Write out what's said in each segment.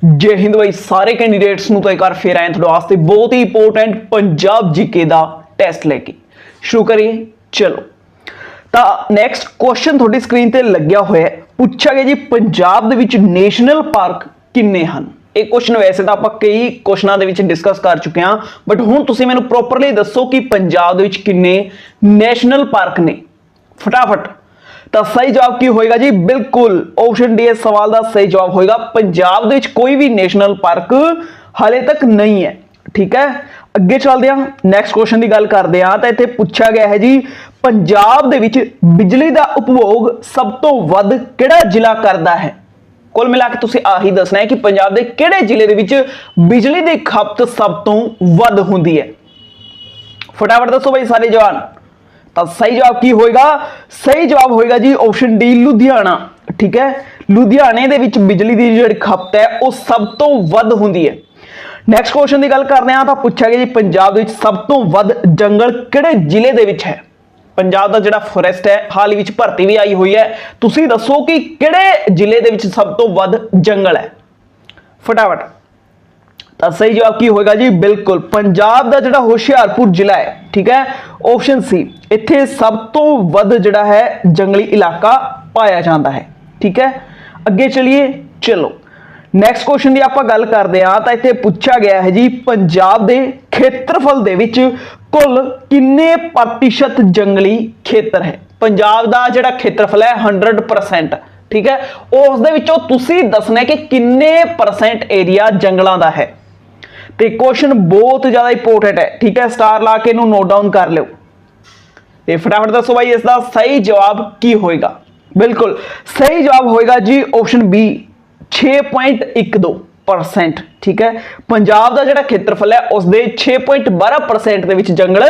जय हिंद भाई सारे कैंडीडेट्स ਨੂੰ ਤਾਂ ਇੱਕ ਵਾਰ ਫੇਰ ਆਏ ਤੁਹਾਡੇ ਵਾਸਤੇ ਬਹੁਤ ਹੀ ਇੰਪੋਰਟੈਂਟ ਪੰਜਾਬ ਜੀਕੇ ਦਾ ਟੈਸਟ ਲੈ ਕੇ ਸ਼ੁਰੂ ਕਰੀਏ। ਚਲੋ ਤਾਂ ਨੈਕਸਟ ਕੁਐਸਚਨ ਤੁਹਾਡੀ ਸਕਰੀਨ ਤੇ ਲੱਗਿਆ ਹੋਇਆ ਹੈ। ਪੁੱਛਿਆ ਗਿਆ ਜੀ ਪੰਜਾਬ ਦੇ ਵਿੱਚ ਨੈਸ਼ਨਲ ਪਾਰਕ ਕਿੰਨੇ ਹਨ। ਇਹ ਕੁਐਸਚਨ ਵੈਸੇ ਤਾਂ ਆਪਾਂ ਕਈ ਕੁਐਸਚਨਾਂ ਦੇ ਵਿੱਚ ਡਿਸਕਸ ਕਰ ਚੁੱਕੇ ਹਾਂ, ਬਟ ਹੁਣ ਤੁਸੀਂ ਮੈਨੂੰ ਪ੍ਰੋਪਰਲੀ ਦੱਸੋ ਕਿ ਪੰਜਾਬ ਦੇ ਵਿੱਚ ਕਿੰਨੇ ਨੈਸ਼ਨਲ ਪਾਰਕ ਨੇ फटाफट। तो सही जवाब की होएगा जी, बिल्कुल ऑप्शन डी इस सवाल का सही जवाब होएगा। पंजाब दे विच कोई भी नेशनल पार्क हाले तक नहीं है। ठीक है, अगे चलते हैं नैक्सट क्वेश्चन की गल करते हैं। तो इत्थे पूछा गया है जी, पंजाब दे विच बिजली का उपभोग सब तो वध किहड़ा जिला करता है। कुल मिला के तुसीं आही दसना है कि पंजाब दे किहड़े जिले दे विच बिजली की खपत सब तो वध हुंदी है। फटाफट दसो भाई सारे जवान। तो सही जवाब की होएगा, सही जवाब होएगा जी ऑप्शन डी लुधियाना। ठीक है, लुधियाने दे विच बिजली की जिहड़ी खपत है वो सब तो वध हुंदी है। नैक्सट क्वेश्चन की गल करते हैं। तो पूछा गया जी, पंजाब दे विच सब तो वध जंगल किहड़े जिले दे विच है। पंजाब दा जिहड़ा फॉरेस्ट है हाल ही विच भर्ती भी आई हुई है, तुसीं दसो कि किहड़े जिले दे विच सब तो वध जंगल है। फटाफट। तो सही जवाब की होएगा जी, बिल्कुल पंजाब का जिहड़ा होशियारपुर जिला है। ठीक है, ऑप्शन सी, इत्थे सब तो वध जिहड़ा है जंगली इलाका पाया जाता है। ठीक है, अगे चलिए। चलो नैक्सट क्वेश्चन की आपां गल करते हैं। तो इत्थे पूछा गया है जी, पंजाब के खेत्रफल दे विच कुल किन्ने प्रतिशत जंगली खेतर है। पंजाब का जिहड़ा खेत्रफल है 100%। ठीक है, उस दे विचों तुसीं दसना है कि किन्ने परसेंट एरिया जंगलों का है। तो क्वेश्चन बहुत ज्यादा इंपोर्टेंट है। ठीक है, स्टार ला के इनू नोट डाउन कर लो। तो फटाफट दसो भाई इसका सही जवाब की होएगा। बिल्कुल सही जवाब होएगा जी ऑप्शन बी 6.12%। ठीक है, पंजाब का जिहड़ा खेत्रफल है उसके 6.12% के विच जंगल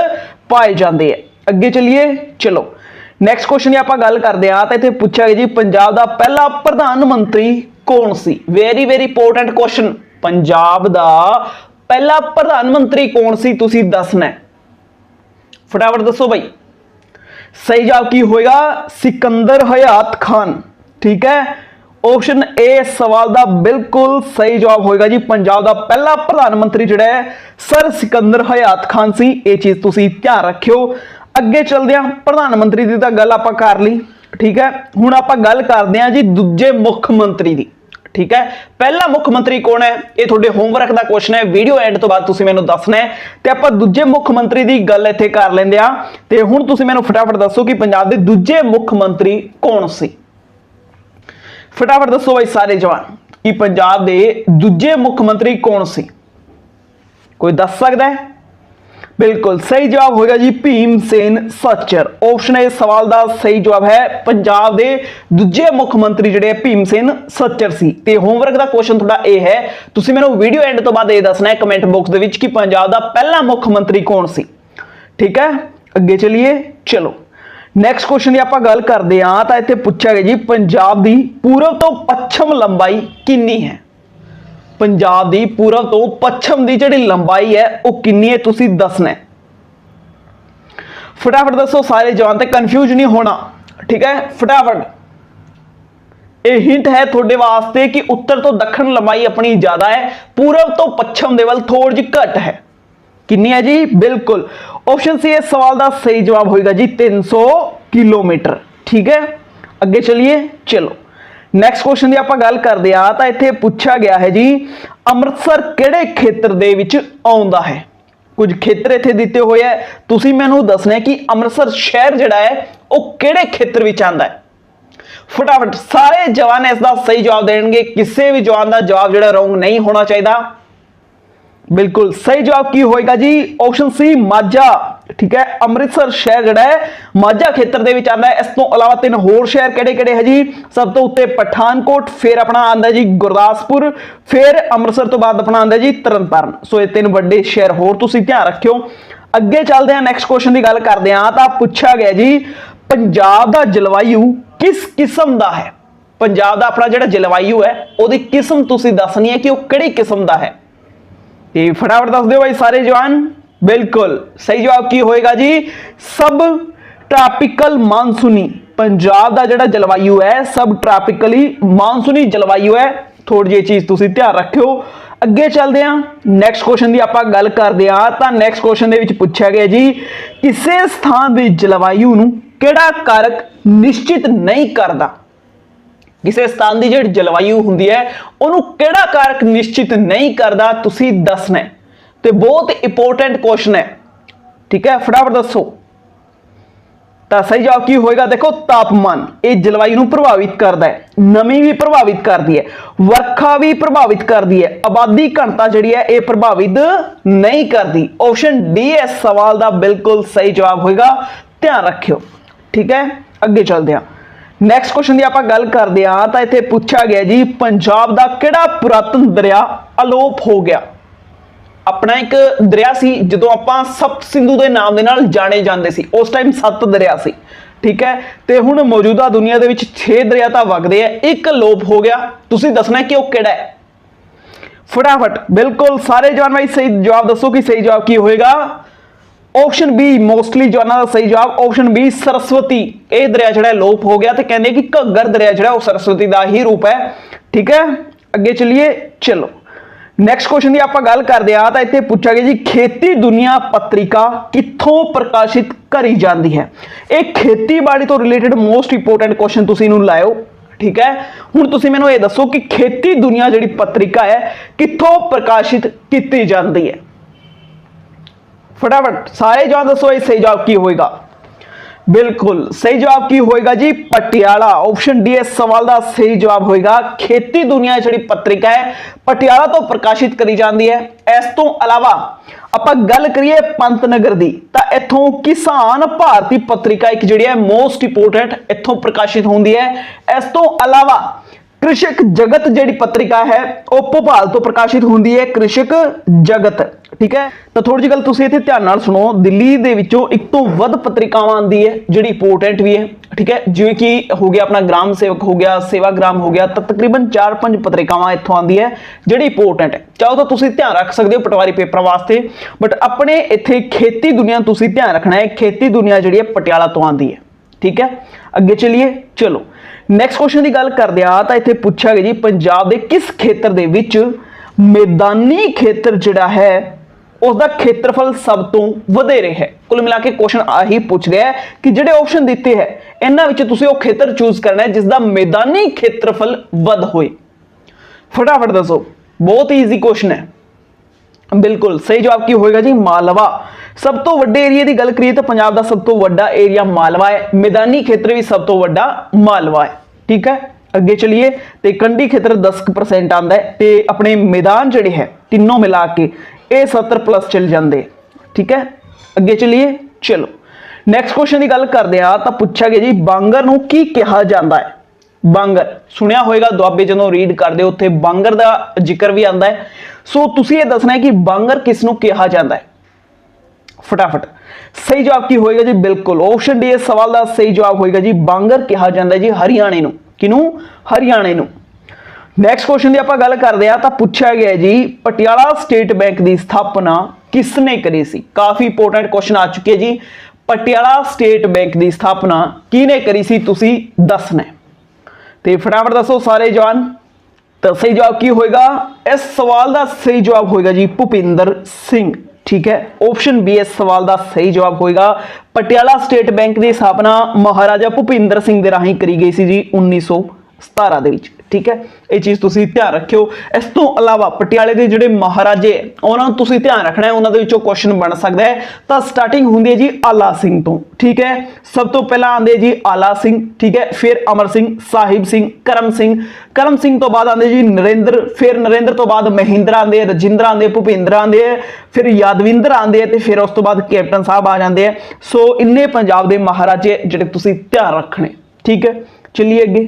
पाए जाते हैं। अगे चलिए। चलो नैक्सट क्वेश्चन की आप गल करते हैं। तो इत्थे पूछा गया जी, पंजाब का पहला प्रधानमंत्री कौन सी। Very very important question. Punjab का पहला प्रधानमंत्री कौन सी तुसीं दसना है। फटाफट दसो भाई। सही जवाब की होएगा, सिकंदर हयात खान। ठीक है, ऑप्शन ए सवाल का बिल्कुल सही जवाब होएगा जी। पंजाब का पहला प्रधानमंत्री जिहड़ा है सर सिकंदर हयात खान सी। ये चीज तुसीं ध्यान रखियो। अगे चलते हैं, प्रधानमंत्री की तो गल आपां कर ली। ठीक है, हुण आपां गल करते हैं जी दूजे मुख मंत्री की। ठीक है, पहला मुख मंत्री कौन है, ये थोड़े होमवर्क का क्वेश्चन है। वीडियो एंड तो बाद तुसीं मैनूं दसना है। तो आपां दूजे मुख मंत्री की गल इत्थे कर लैंदे आ। ते हुण तुसीं मैनूं फटाफट दसो कि पंजाब दे दूजे मुख मंत्री कौन सी। फटाफट दसो भाई सारे जवान कि पंजाब दे दूजे मुख मंत्री कौन सी। कोई दस सकदा है। बिल्कुल सही जवाब होगा जी भीम सेन सच्चर। ऑप्शन ए सवाल का सही जवाब है। पंजाब के दूजे मुख मंत्री जिहड़े भीम सेन सच्चर सी। ते होमवर्क का क्वेश्चन थोड़ा ए है, तुसीं मैनूं वीडियो एंड तो बाद ये दसना है कमेंट बॉक्स दे विच कि पंजाब का पहला मुख मंत्री कौन सी। ठीक है, अगे चलिए। चलो नैक्सट क्वेश्चन की आपां गल करते हैं। तो इत्थे पूछा गया जी, पंजाब की पूरब तो पश्चिम लंबाई कितनी है। पंजाब की पूरब तो पश्चिम की जिहड़ी लंबाई है वो कितनी है तुसीं दसना है। फटाफट दसो सारे जवान, ते कंफ्यूज नहीं होना। ठीक है, फटाफट। ये हिंट है थोड़े वास्ते कि उत्तर तो दक्षिण लंबाई अपनी ज्यादा है, पूरब तो पश्चिम दे वल थोड़ी जी घट है। कितनी है जी, बिल्कुल ऑप्शन सी इस सवाल का सही जवाब होगा जी 300 किलोमीटर। ठीक है, अगे चलिए। चलो नैक्सट क्वेश्चन की आप गल करते हैं। तो इत्थे पूछा गया है जी, अमृतसर किहड़े खेत्र दे विच आउंदा है। कुछ खेत्र इत्थे दिते हुए है, तुसीं मैनूं दसना है कि अमृतसर शहर जिहड़ा है वो किहड़े खेत्र विच आंदा है। फटाफट सारे जवान इसका सही जवाब देंगे। किसी भी जवान का जवाब जिहड़ा रॉन्ग नहीं होना चाहिए। बिल्कुल सही जवाब की होएगा जी ऑप्शन सी माझा। ठीक है, अमृतसर शहर जिहड़ा है माझा खेत्र दे विच आंदा है। इस तो अलावा तीन होर शहर किहड़े-किहड़े है जी। सब तो उत्ते पठानकोट, फिर अपना आंदा जी गुरदासपुर, फिर अमृतसर तो बाद अपना आंदा जी तरनताਰਨ। सो ये तीन बड़े शहर होर तुसीं ध्यान रखियो। अगे चलते हैं, नैक्सट क्वेश्चन की गल करते हैं। तो पूछा गया जी, पंजाब का जलवायु किस किस्म का है। पंजाब का अपना जिहड़ा जलवायु है उसकी किस्म तुसीं दसनी है कि वो किहड़ी किस्म का है। तो फटाफट दस दो भाई सारे जवान। बिल्कुल सही जवाब की होएगा जी सब ट्रॉपिकल मानसूनी। पंजाब का जिहड़ा जलवायु है सब ट्रॉपिकली मानसूनी जलवायु है। थोड़ी जी चीज तुसी ध्यान रखियो। अगे चलते हैं नैक्सट क्वेश्चन की आप गल करते हैं तो नैक्सट क्वेश्चन के पूछा गया जी किसी स्थान की जलवायु नूं किहड़ा कारक निश्चित नहीं करता। किसी स्थान की जिहड़ी जलवायु हुंदी है उहनूं किहड़ा कारक निश्चित नहीं करता तुसी दसना है। तो बहुत इंपोर्टेंट क्वेश्चन है, ठीक है, फटाफट दसो। तो सही जवाब की होएगा, देखो तापमान ये जलवायु नूं प्रभावित करता है, नमी भी प्रभावित करती है, वर्खा भी प्रभावित करती है, आबादी घनता जिहड़ी है ये प्रभावित नहीं करती। ऑप्शन डी इस सवाल का बिल्कुल सही जवाब होएगा, ध्यान रखियो, ठीक है। अगे चलते हैं नैक्सट क्वेश्चन की आप गल करते हैं तो इत्थे पूछा गया जी पंजाब का किहड़ा पुरातन दरिया अलोप हो गया। अपना एक दरिया सी जो आप सप्त सिंधु के नाम के नाल जाने जाते सी, उस टाइम 7 दरिया सी, ठीक है। तो हुण मौजूदा दुनिया के 6 दरिया तो वगदे हैं, एक लोप हो गया, तुसी दसना है कि वह किहड़ा है। फटाफट बिल्कुल सारे जवान भाई सही जवाब दसो कि सही जवाब की होएगा। ऑप्शन बी मोस्टली जवानों का सही जवाब, ऑप्शन बी सरस्वती। यह दरिया जिहड़ा लोप हो गया तो कहते कि घग्गर दरिया जिहड़ा सरस्वती का ही रूप है, ठीक है। अगे चलिए, चलो नैक्सट क्वेश्चन की आप गल करते हैं तो इत्थे पूछा गया जी खेती दुनिया पत्रिका कित्थों प्रकाशित करी जाती है। एक खेतीबाड़ी तो रिलेटेड मोस्ट इंपोर्टेंट क्वेश्चन तुसीं इहनूं लाओ, ठीक है। हुण तुसीं मैनूं ये दसो कि खेती दुनिया जिहड़ी पत्रिका है कित्थों प्रकाशित की जाती है। फटाफट सारे जवाब दसो, ये सही जवाब की होएगा। बिल्कुल सही जवाब की होएगा जी पटियाला। ऑप्शन डी इस सवाल का सही जवाब होएगा। खेती दुनिया जिहड़ी पत्रिका है पटियाला तो प्रकाशित करी जाती है। इस तो अलावा आपां गल करिए पंतनगर दी तो इत्थों किसान भारती पत्रिका एक जिहड़ी है मोस्ट इंपोर्टेंट इत्थों प्रकाशित होंदी है। इस तो अलावा कृषक जगत जिहड़ी पत्रिका है वह भोपाल तो प्रकाशित होंदी है, कृषक जगत, ठीक है। तो थोड़ी जी गल तुसीं इत्थे ध्यान नाल सुनो, दिल्ली दे विचों एक तो वध पत्रिकावां आंदी है जिहड़ी इंपोर्टेंट भी है, ठीक है। जिवें कि हो गया अपना ग्राम सेवक हो गया, सेवाग्राम हो गया, तो तकरीबन 4-5 पत्रिकावां इत्थों आंदी है जिहड़ी इंपोर्टेंट है। चाहो तो तुसीं ध्यान रख सकदे हो पटवारी पेपर वास्ते, बट अपने इत्थे खेती दुनिया तुसीं ध्यान रखना है, खेती दुनिया जिहड़ी है पटियाला तो आंदी है, ठीक है। अगे चलिए, चलो नैक्सट क्वेश्चन की गल करते हैं तो इत्थे पूछा गया जी पंजाब के किस खेत्र दे विच मैदानी खेत्र जिहड़ा है उसका क्षेत्रफल सब तो वधेरे है। कुल मिला के क्वेश्चन आही पूछ रहा है कि जिहड़े ऑप्शन दिते हैं इन्हां विच तुसीं वो खेत्र चूज करना है जिसका मैदानी क्षेत्रफल वध होए। फटाफट दसो, बहुत ही ईजी क्वेश्चन है। बिल्कुल सही जवाब की होएगा जी मालवा। सब तो वड्डे एरिया की गल करिए तो पंजाब का सब तो वड्डा एरिया मालवा है, मैदानी क्षेत्र भी सब तो वड्डा मालवा है, ठीक है। अगे चलिए, तो कंढी क्षेत्र 10% आंदा है, तो अपने मैदान जिहड़े है तीनों मिला के ये 70+ चल जाते, ठीक है। अगे चलिए, चलो नैक्सट क्वेश्चन की गल करते हैं तो पूछा गया जी बांगर नूं की कहा जाता है। बांगर सुनिया होएगा दुआबे जो रीड करते उत्थे बांगर का जिक्र भी आता है। सो तुसीं ये दसना है कि बांगर किसनूं कहा जाता है। फटाफट सही जवाब की होएगा जी बिल्कुल ऑप्शन डी इस सवाल का सही जवाब होएगा जी बांगर कहा जाता है जी हरियाणे नूं। किनूं? हरियाणे नूं। नैक्सट क्वेश्चन की आप गल करते हैं तो पूछा गया जी पटियाला स्टेट बैंक की स्थापना किसने करी सी। काफी इंपोर्टेंट क्वेश्चन आ चुके जी, पटियाला स्टेट बैंक की स्थापना किने करी सी तुसीं दसना है। तो फटाफट दसो सारे जवान। तो सही जवाब की होएगा, इस सवाल का सही जवाब होएगा जी भुपिंदर सिंह, ठीक है। ऑप्शन बी इस सवाल का सही जवाब होएगा। पटियाला स्टेट बैंक की स्थापना महाराजा भुपिंदर सिंह दे राही करी गई सी जी 1917 दे विच, ठीक है। ये चीज़ तुसीं ध्यान रखियो। इस तो अलावा पटियाले के जिहड़े महाराजे उन्होंने तुसीं ध्यान रखना है, उन्होंने विचों क्वेश्चन बन सकता है। तो स्टार्टिंग हुंदी है जी आला सिंह तो, ठीक है। सब तो पहला आंदे जी आला सिंह, ठीक है। फिर अमर सिंह, साहिब सिंह, करम सिंह तो बाद आंदे जी नरेंद्र, फिर नरेंद्र तो बाद महिंद्र आंदे, रजिंद्र आंदे, भुपिंदर आंदे, फिर यादविंदर आंदे, ते फिर उस तो बाद कैप्टन साहब आ जाते हैं। सो इन्ने पंजाब के महाराजे जिहड़े तुसीं ध्यान रखने, ठीक है। चलिए अगे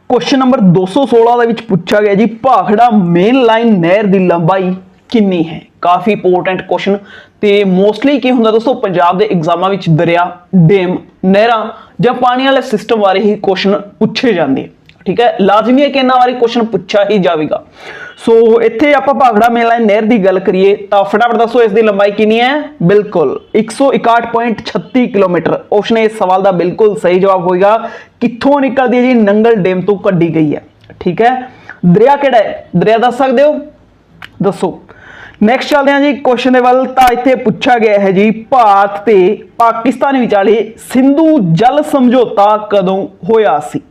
क्वेश्चन नंबर 216 के पूछा गया जी भाखड़ा मेन लाइन नहर की लंबाई कितनी है। काफी इंपोर्टेंट क्वेश्चन। तो मोस्टली की होंगे दोस्तों पंजाब के एग्जामां विच दरिया, डैम, नहरां जां पानी वाले सिस्टम बारे ही क्वेश्चन पूछे जाते हैं, ठीक है। लाजमी है कि इन्हां बारे क्वेश्चन पूछा ही जाएगा। सो इत्थे आपां भाखड़ा मेन लाइन नहर की गल करिए तो फटाफट दसो इसकी लंबाई कितनी है। बिल्कुल 161.36 किलोमीटर। ऑप्शन ए इस सवाल का बिल्कुल सही जवाब होगा। कित्थों निकलती है जी नंगल डैम तो कड्डी गई है, ठीक है। दरिया किहड़ा है, दरिया दस सकते हो, दसो। नैक्सट चलते हैं जी क्वेश्चन के वल। तो इत्थे पूछा गया है जी भारत ते पाकिस्तान विचाले सिंधु जल समझौता कदों होया सी?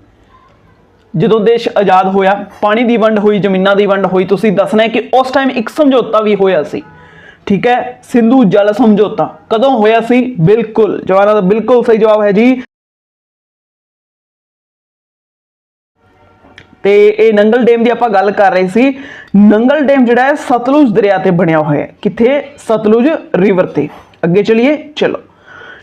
जदों देश आजाद होया, पानी की वंड हुई, जमीनां की वंड हुई, तुसीं दसना है कि उस टाइम एक समझौता भी होया सी। ठीक है, सिंधु जल समझौता कदों होया सी? बिल्कुल जवाना दा बिल्कुल सही जवाब है जी ते ये नंगल डैम की आपां गल कर रहे सी। नंगल डैम जिहड़ा है सतलुज दरिया ते बनिया होया है, किथे? सतलुज रिवर ते। अगे चलिए, चलो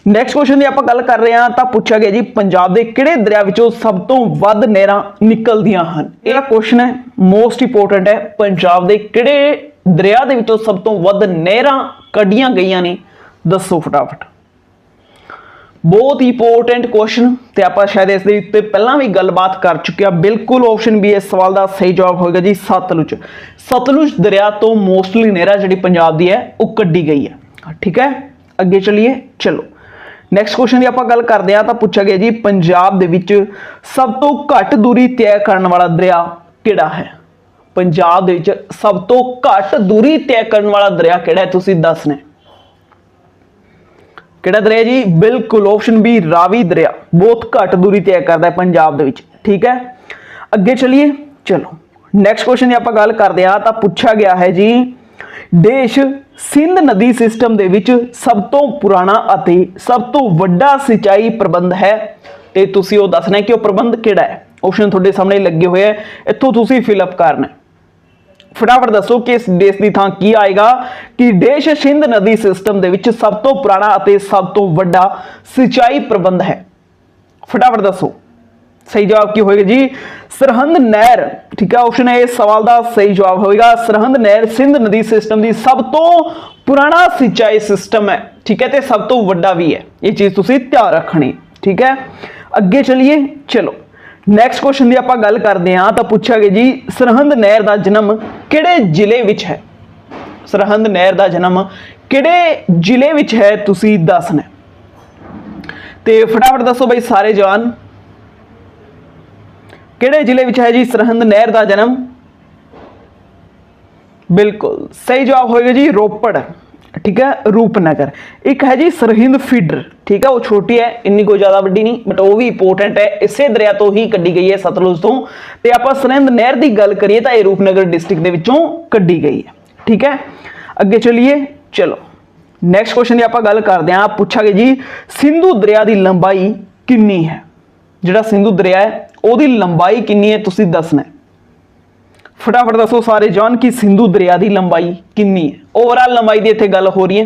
नैक्सट क्वेश्चन की आपां गल कर रहे हैं। तो पूछा गया जी पंजाब के किहड़े दरिया विचों सब तो वध नहरां निकलदियां हन? यह क्वेश्चन है मोस्ट इंपोर्टेंट है। पंजाब के किहड़े दरिया दे विचों सब तो वध नहरां कढियां गईयां ने? दसो फटाफट। बहुत ही इंपोर्टेंट क्वेश्चन ते आपां शायद इस दे उत्ते पहलां भी गलबात कर चुके हैं। बिल्कुल ऑप्शन बी इस सवाल का सही जवाब होगा जी सतलुज। सतलुज दरिया तो मोस्टली नहर जिहड़ी पंजाब दी है वो कड्डी गई है। ठीक है, अगे चलिए, चलो नैक्सट क्वेश्चन की आपां गल करते हैं। तो पूछा गया जी पंजाब दे विच सब तो घट दूरी तय करने वाला दरिया किहड़ा है? पंजाब दे विच सब तो घट दूरी तय करने वाला दरिया किहड़ा है? तुसीं दसना है किहड़ा दरिया जी? बिल्कुल ऑप्शन बी रावी दरिया बहुत घट दूरी तय करता है पंजाब दे विच। ठीक है, अगे चलिए, चलो नैक्सट क्वेश्चन की आपां गल करते हैं। तो पूछा गया है जी देश सिंध नदी सिस्टम दे विच सब तो पुराना अते सब तो वड्डा सिंचाई प्रबंध है ते तुसीं वो दसना है कि वो प्रबंध किहड़ा है। ऑप्शन तुहाडे सामने लगे हुए हैं, इत्थों तुसीं फिलअप करना। फटाफट दसो कि इस देश की थां की आएगा कि देश सिंध नदी सिस्टम दे विच सब तो पुराना अते सब तो वड्डा सिंचाई प्रबंध है। फटाफट दसो सही जवाब की होएगा जी सरहंद नहर। ठीक है, ऑप्शन ए सवाल का सही जवाब होगा सरहंद नहर सिंध नदी सिस्टम की सब तो पुराना सिंचाई सिस्टम है। ठीक है, तो सब तो वड्डा भी है, ये चीज तुसीं ध्यान रखनी। ठीक है, अगे चलिए, चलो नैक्सट क्वेश्चन की आपां गल करते हैं। तो पूछा गया जी सरहंद नहर का जन्म किहड़े जिले विच है? सरहंद नहर का जन्म किहड़े जिले विच है? तुसीं दसना ते फटाफट दसो भाई सारे जवान किहड़े जिले विच है जी सरहंद नहर का जन्म? बिल्कुल सही जवाब होगा जी रोपड़। ठीक है, रूपनगर। एक है जी सरहिंद फीडर। ठीक है, वो छोटी है, इन्नी कोई ज्यादा वड्डी नहीं, बट वो भी इंपोर्टेंट है, इसे दरिया तो ही कड्डी गई है सतलुज तो। ते आपां सरहिंद नहर की गल करिए तो यह रूपनगर डिस्ट्रिक्ट दे विचों कड्डी गई है। ठीक है, अगे चलिए, चलो नैक्सट क्वेश्चन की आपां गल करते हैं। पूछा गया जी सिंधु दरिया की लंबाई कितनी है? जिहड़ा सिंधु दरिया है ਉਹਦੀ लंबाई कितनी है तुसीं दसना है। फटाफट दसो सारे जान कि सिंधु दरिया की लंबाई कितनी है? ओवरऑल लंबाई की इत्थे गल हो रही है।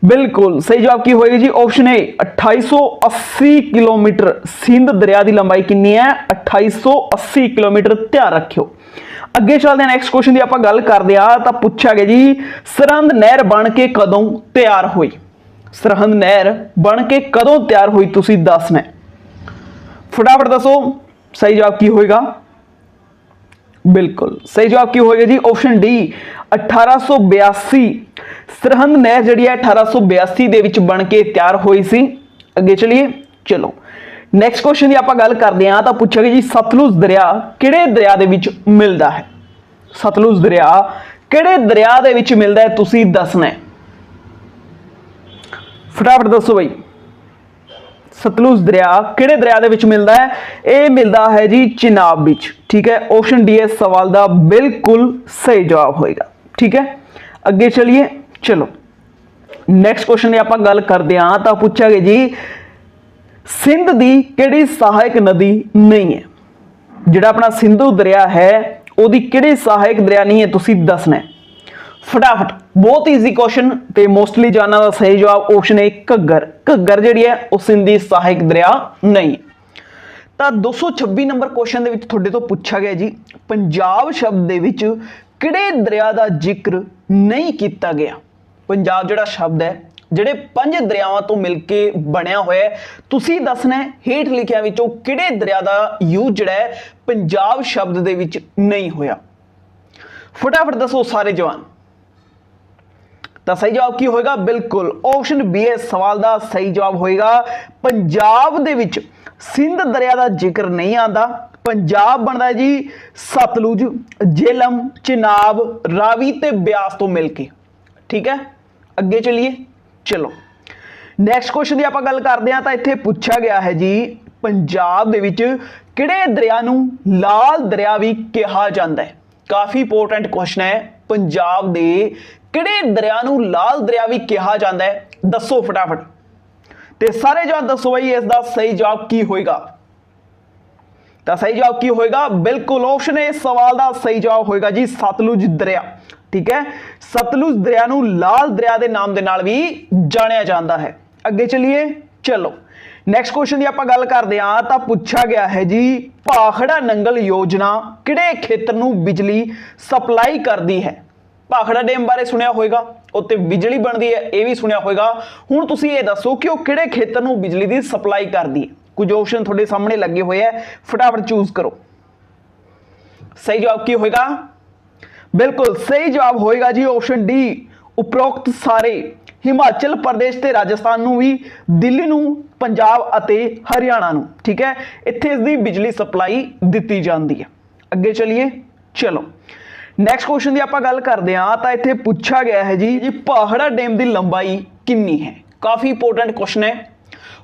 बिल्कुल सही जवाब की होएगी जी ऑप्शन ए 2880 किलोमीटर। सिंध दरिया की लंबाई कितनी है? 2880 किलोमीटर। ध्यान रखियो। अगे चलते हैं नैक्सट क्वेश्चन की आपां गल करते हैं। तो पूछा गया जी सरहंद नहर बन के कदों तैयार हुई? सरहंद नहर बन के कदों तैयार हुई तुसीं दसना है। फटाफट दसो सही जवाब की होएगा? बिल्कुल सही जवाब की होएगा जी ऑप्शन डी 1882। सरहंद नहर जिहड़ी है 1882 दे विच बन के तैयार हुई सी। अगे चलिए, चलो नैक्सट क्वेश्चन की आपां गल करते हैं। तो पूछा गया जी सतलुज दरिया किहड़े दरिया दे विच मिलदा है? सतलुज दरिया किहड़े दरिया दे विच मिलदा है तुसीं दसना है। फटाफट दसो भाई सतलुज दरिया किहड़े दरिया दे विच मिलदा है? ये मिलदा है जी चिनाब विच। ठीक है, ऑप्शन डी इस सवाल का बिल्कुल सही जवाब होएगा। ठीक है, अगे चलिए, चलो नैक्सट क्वेश्चन की आपां गल करते हैं। तो पूछा गया जी सिंध दी किहड़ी सहायक नदी नहीं है? जिहड़ा अपना सिंधु दरिया है ਉਹਦੀ किहड़ी सहायक दरिया नहीं है तुसीं दसना है। फटाफट बहुत ईजी क्वेश्चन ते मोस्टली जाना का सही जवाब ऑप्शन ए घग्गर। घग्गर जिहड़ी है वो सिंध दी सहायक दरिया नहीं। तो 226 नंबर क्वेश्चन दे विच तुहाडे तो पूछा गया जी पंजाब शब्द दे विच किहड़े दरिया का जिक्र नहीं किया गया? पंजाब जिहड़ा शब्द है जिहड़े 5 दरियावां तो मिलके बनया होया है, तुसीं दसना है हेठ लिखियां विचों किहड़े दरिया का यूज जिहड़ा है पंजाब शब्द दे विच नहीं होया। फटाफट दसो सारे जवान। तो सही जवाब की होएगा? बिल्कुल ऑप्शन बी इस सवाल का सही जवाब होएगा। पंजाब दे विच सिंध दरिया का जिक्र नहीं आता पंजाब बनता है जी सतलुज, झेलम, चिनाब, रावी ते ब्यास तो मिलके। ठीक है, अगे चलिए। चलो नैक्सट क्वेश्चन की आप गल करते हैं तो इत्थे पूछा गया है जी पंजाब दे विच किहड़े दरिया नूं लाल दरिया भी कहा जाता है। काफ़ी इंपोर्टेंट क्वेश्चन है, पंजाब दे किहड़े दरिया नूं लाल दरिया भी कहा जाता है, दसो फटाफट। ते सारे जवाब दसो भाई, इसका सही जवाब की होएगा। तो सही जवाब की होएगा, बिल्कुल ऑप्शन ए सवाल का सही जवाब होएगा जी सतलुज दरिया। ठीक है, सतलुज दरिया नूं लाल दरिया के नाम के नाल भी जानिया जाता है। अगे चलिए। चलो नैक्सट क्वेश्चन की आप गल करते हैं तो पूछा गया है जी भाखड़ा नंगल योजना किहड़े खेतर नूं बिजली सप्लाई करती है। भाखड़ा डैम बारे सुनिया होगा, उत्ते बिजली बनती है, यह भी सुनिया होगा। हुण तुसीं ये दसो कि वह किहड़े खेतर नूं बिजली की सप्लाई करती है। कुछ ऑप्शन थोड़े सामने लगे हुए हैं, फटाफट चूज करो। सही जवाब की होगा, बिल्कुल सही जवाब होएगा जी ऑप्शन डी, उपरोक्त सारे हिमाचल प्रदेश ते राजस्थान नूं भी, दिल्ली नूं, पंजाब अते हरियाणा नूं। ठीक है, इत्थे इसकी बिजली सप्लाई दी जाती है। अगे चलिए। चलो नैक्सट क्वेश्चन की आप गल करते हैं तो इत्थे पूछा गया है जी भाखड़ा डैम की लंबाई कितनी है। काफ़ी इंपोर्टेंट क्वेश्चन है,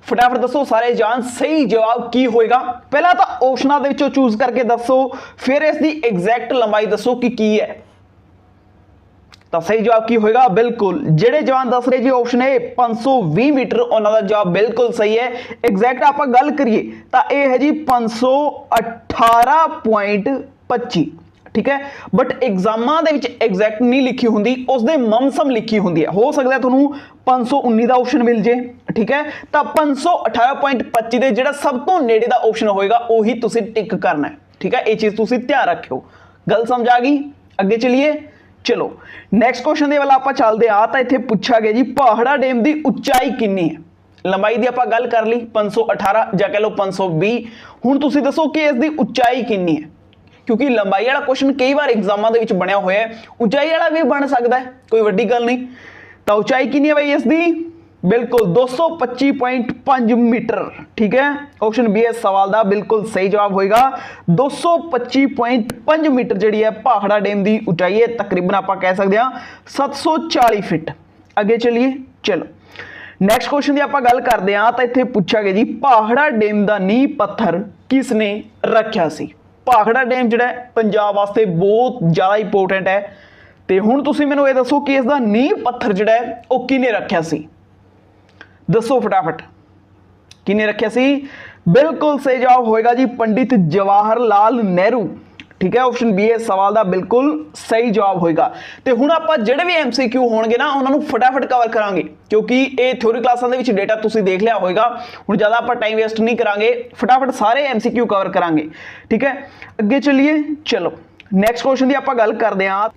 फटाफट दसो सारे जान सही जवाब की होएगा। पहला तो ऑप्शनां दे विचों चूज करके दसो, फिर इसकी एग्जैक्ट लंबाई दसो कि की है। तो सही जवाब की होएगा, बिल्कुल जेडे जवान दस रहे जी ऑप्शन ए 520 मीटर, उन्होंने जवाब बिल्कुल सही है। एग्जैक्ट आप गल करिए तो यह है जी 518.25। ठीक है, बट एग्जामां दे विच एग्जैक्ट नहीं लिखी होंदी, उसदे ममसम लिखी होंदी है। हो सकता है तुहानूं 519 का ऑप्शन मिल जाए। ठीक है, तो 518.25 दे जिहड़ा सब तो नेड़े का ऑप्शन होएगा उही तुसीं टिक करना है। ठीक है, ये चीज़ तुसीं ध्यान रखियो। गल समझ आ गई। अगे चलिए। चलो नैक्सट क्वेश्चन के वाला आप चलते आ तो इत्थे पूछा गया जी भाखड़ा डैम की उचाई कितनी है। लंबाई की आप गल कर ली 518 या कह लो 520। हुण तुसीं दसो कि इसकी उचाई कितनी है, क्योंकि लंबाई वाला क्वेश्चन कई बार एग्जामां दे विच बनया होया है, ऊंचाई वाला भी बन सकता है, कोई वड्डी गल नहीं। तो ऊंचाई कितनी है भाई इसकी, बिल्कुल 225.5 मीटर। ठीक है, ऑप्शन बी है सवाल का बिल्कुल सही जवाब होएगा। 225.5 मीटर जी है भाखड़ा डैम की ऊंचाई है, तकरीबन आप कह सकते हैं 740 फीट। अगे चलिए। चलो नैक्सट क्वेश्चन की आप गल करते हैं तो इत्थे पूछा गया जी भाखड़ा डैम का नींह पत्थर किसने रखा सी। भाखड़ा डैम जिहड़ा पंजाब वास्ते बहुत ज़्यादा इंपोर्टेंट है, तो हुण तुसीं मैनूं ये दसो कि इसका नींह पत्थर जिहड़ा है वो किहने रखा सी। दसो फटाफट किने रखा सी। बिल्कुल सही जवाब होएगा जी पंडित जवाहर लाल नेहरू। ठीक है, ऑप्शन बी है सवाल का बिल्कुल सही जवाब होएगा। तो हुण आपां जिहड़े भी MCQ होणगे ना उन्होंने फटाफट कवर करांगे, क्योंकि ये थ्योरी क्लासां दे विच डेटा तुसीं देख लिया होएगा। हुण ज़्यादा आपां टाइम वेस्ट नहीं करांगे, फटाफट सारे MCQ कवर करांगे। ठीक है, अगे चलिए। चलो नैक्सट क्वेश्चन की आप गल करते हैं।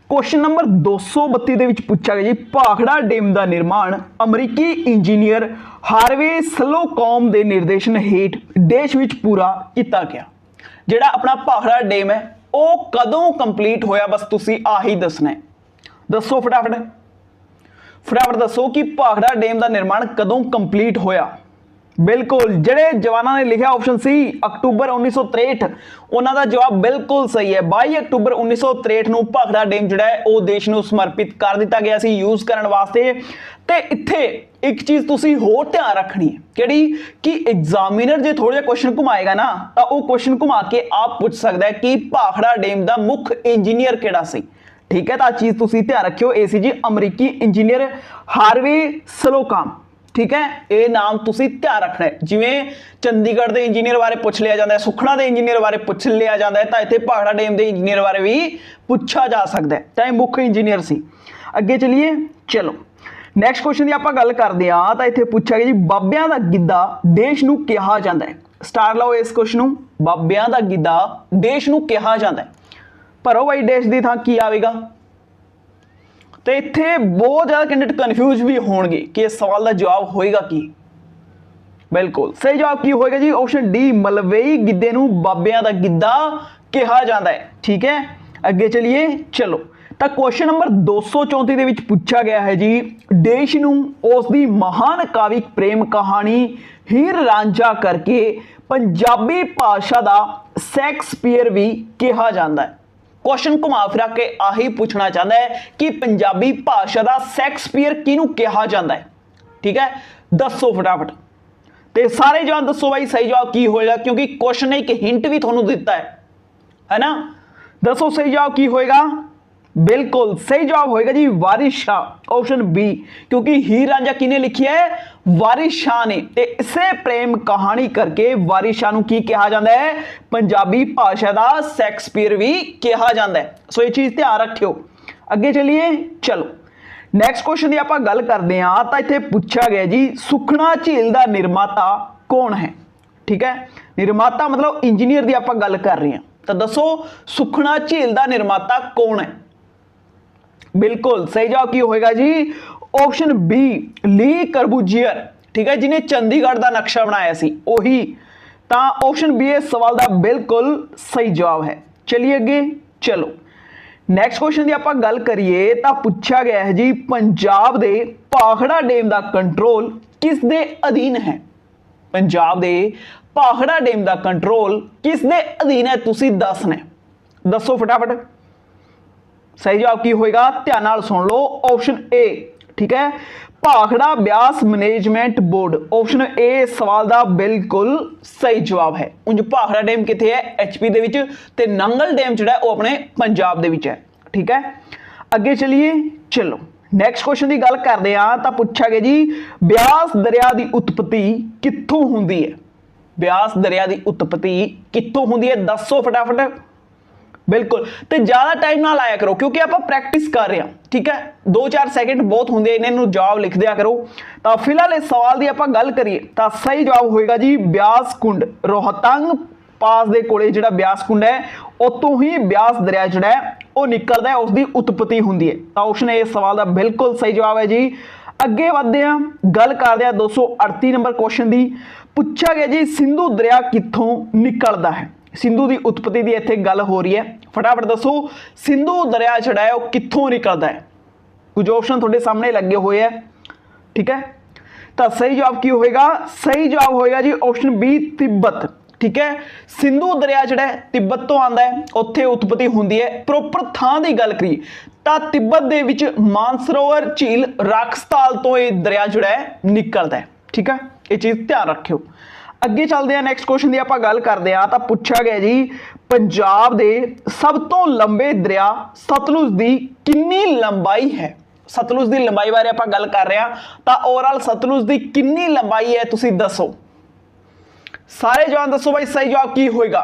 क्वेश्चन नंबर 232 दे विच पूछा गया जी भाखड़ा डैम का निर्माण अमरीकी इंजीनियर हार्वे स्लोकॉम के निर्देशन हेठ देश विच पूरा किया गया। जिहड़ा अपना भाखड़ा डैम है वो कदों कंप्लीट होया, बस तुसीं आही दसना है। दसो फटाफट फटाफट दसो कि भाखड़ा डैम का निर्माण कदों कंप्लीट होया। बिल्कुल जेडे जवानों ने लिखा ऑप्शन सी अक्टूबर 1963, उन्हों का जवाब बिल्कुल सही है। 22 अक्टूबर 1963 को भाखड़ा डैम जिहड़ा है वो देश को समर्पित कर दिता गया सी यूज करने वास्ते। ते इत्थे एक चीज़ तुसीं होर ध्यान रखनी है किहड़ी कि एग्जामिनर जो थोड़ा जिहा क्वेश्चन घुमाएगा ना तो वो क्वेश्चन घुमा के आप पूछ सकता है कि भाखड़ा डैम का मुख्य इंजीनियर किहड़ा सी। ठीक है, तो चीज़ तुसीं ध्यान रखियो, ए सी जी अमरीकी इंजीनियर हार्वे स्लोकॉम। ठीक है, ये नाम तुसीं ध्यान रखना है। जिवें चंडीगढ़ के इंजीनियर बारे पूछ लिया जाता है, सुखना के इंजीनियर बारे पूछ लिया जाता है, तो इत्थे भाखड़ा डैम के इंजीनियर बारे भी पूछा जा सकता है, चाहे मुख्य इंजीनियर सी। अगे चलिए। चलो नैक्सट क्वेश्चन की आप गल करते हैं तो इत्थे पूछा गया जी बाबियां दा गिद्धा देश नूं कहा जाता है। स्टार लाओ इस क्वेश्चन नूं, बाबियां दा गिद्धा देश नूं कहा जाता है। भरो भाई देश की थां की आवेगा। तो इत्थे बहुत ज़्यादा कैंडिडेट कन्फ्यूज भी होंगे कि इस सवाल का जवाब होएगा की। बिल्कुल सही जवाब की होएगा जी ऑप्शन डी, मलवई गिद्धे नूं बाबियां दा गिद्धा कहा जाता है। ठीक है, अगे चलिए। चलो तो क्वेश्चन नंबर 234 दे विच पूछा गया है जी देश नूं उसदी महान काविक प्रेम कहानी हीर रांझा करके पंजाबी भाषा का ਸ਼ੈਕਸਪੀਅਰ ਵੀ ਕਿਹਾ ਜਾਂਦਾ ਹੈ। क्वेश्चन घुमा फिरा के आही पूछना चाहता है कि पंजाबी भाषा का शैक्सपीयर किहनूं कहा जाता है। ठीक है, दसो फटाफट। तो सारे जवाब दसो भाई सही जवाब की होएगा, क्योंकि क्वेश्चन ने एक हिंट भी तुहानूं दिता है ना। दसो सही जवाब की होएगा। बिल्कुल सही जवाब होएगा जी वारिस शाह, ऑप्शन बी, क्योंकि हीर रांझा किने लिखी है? वारिस शाह ने। ते इसे प्रेम कहानी करके वारिस शाह नूं की कहा जाता है? पंजाबी भाषा का शैक्सपीयर भी कहा जाता है। सो ये चीज़ ध्यान रखियो। अगे चलिए, चलो नैक्सट क्वेश्चन की आप गल करते हैं तो इत्थे पूछा गया जी सुखना झील का निर्माता कौन है। ठीक है, निर्माता मतलब इंजीनियर की आप गल कर रहे हैं, तो दसो सुखना झील का निर्माता कौन है। बिल्कुल सही जवाब की होएगा जी ऑप्शन बी, ली कर्बूजियर। ठीक है, जिन्हें चंडीगढ़ का नक्शा बनाया सी ओही। तो ऑप्शन बी इस सवाल का बिल्कुल सही जवाब है। चलिए अगे चलो, नैक्सट क्वेश्चन की आप गल करिए तो पूछा गया है जी पंजाब दे भाखड़ा डैम का कंट्रोल किस दे अधीन है। पंजाब दे भाखड़ा डैम का कंट्रोल किस दे अधीन है, तुसी दसना। दसो फटाफट सही जवाब की होएगा, ध्यान नाल सुन लो। ऑप्शन ए, ठीक है, Bhakra Beas management board. Option A सवाल का बिल्कुल सही जवाब है। उंज भाखड़ा डैम किथे है? एचपी दे विच, ते नंगल डैम जिहड़ा वो अपने पंजाब दे विच है। ठीक है, अगे चलिए, चलो नैक्सट क्वेश्चन की गल करते हैं तो पूछा गया जी ब्यास दरिया की उत्पत्ति कित्थों हुंदी है। ब्यास दरिया की उत्पत्ति कित्थों हुंदी है, दसो फटाफट। बिल्कुल, तो ज़्यादा टाइम ना लाया करो क्योंकि आप प्रैक्टिस कर रहे हैं। ठीक है, 2-4 सैकेंड बहुत होंगे, इन्होंने जवाब लिख दिया करो। तो फिलहाल इस सवाल की आप गल करिए तो सही जवाब होएगा जी ब्यास कुंड। रोहतांग पास के कोले जिहड़ा ब्यास कुंड है उतों ही ब्यास दरिया जिहड़ा है वो निकलता है, उसकी उत्पत्ति होंदी है। तो ऑप्शन ए इस सवाल का बिल्कुल सही जवाब है जी। अगे बढ़ते हैं, गल करते हैं 238 नंबर क्वेश्चन की। पूछा गया जी सिंधु दरिया कित्थों निकलता है। सिंधु की उत्पत्ति की इत्थे गल हो रही है, फटाफट दसो सिंधु दरिया जिहड़ा है वो कित्थों निकलता है। कुछ ऑप्शन थोड़े सामने लगे हुए हैं। ठीक है, तो सही जवाब की होएगा? सही जवाब होएगा जी ऑप्शन बी, तिब्बत। ठीक है, सिंधु दरिया जिहड़ा है तिब्बत तो आंदा है, उत्थे उत्पत्ति होंदी है। प्रॉपर थां की गल करिए तो तिब्बत दे विच मानसरोवर झील राखस्थाल तो ये दरिया जिहड़ा है निकलता है। ठीक है, ये चीज़ ध्यान रखियो। अगे चलते हैं, नैक्सट क्वेश्चन की आप गल करते हैं तो पूछा गया जी पंजाब दे सब तो लंबे दरिया सतलुज की कितनी लंबाई है। सतलुज की लंबाई बारे आप गल कर रहे हैं तो ओवरऑल सतलुज की कितनी लंबाई है, तुसी दसो। सारे जवाब दसो भाई सही जवाब की होएगा।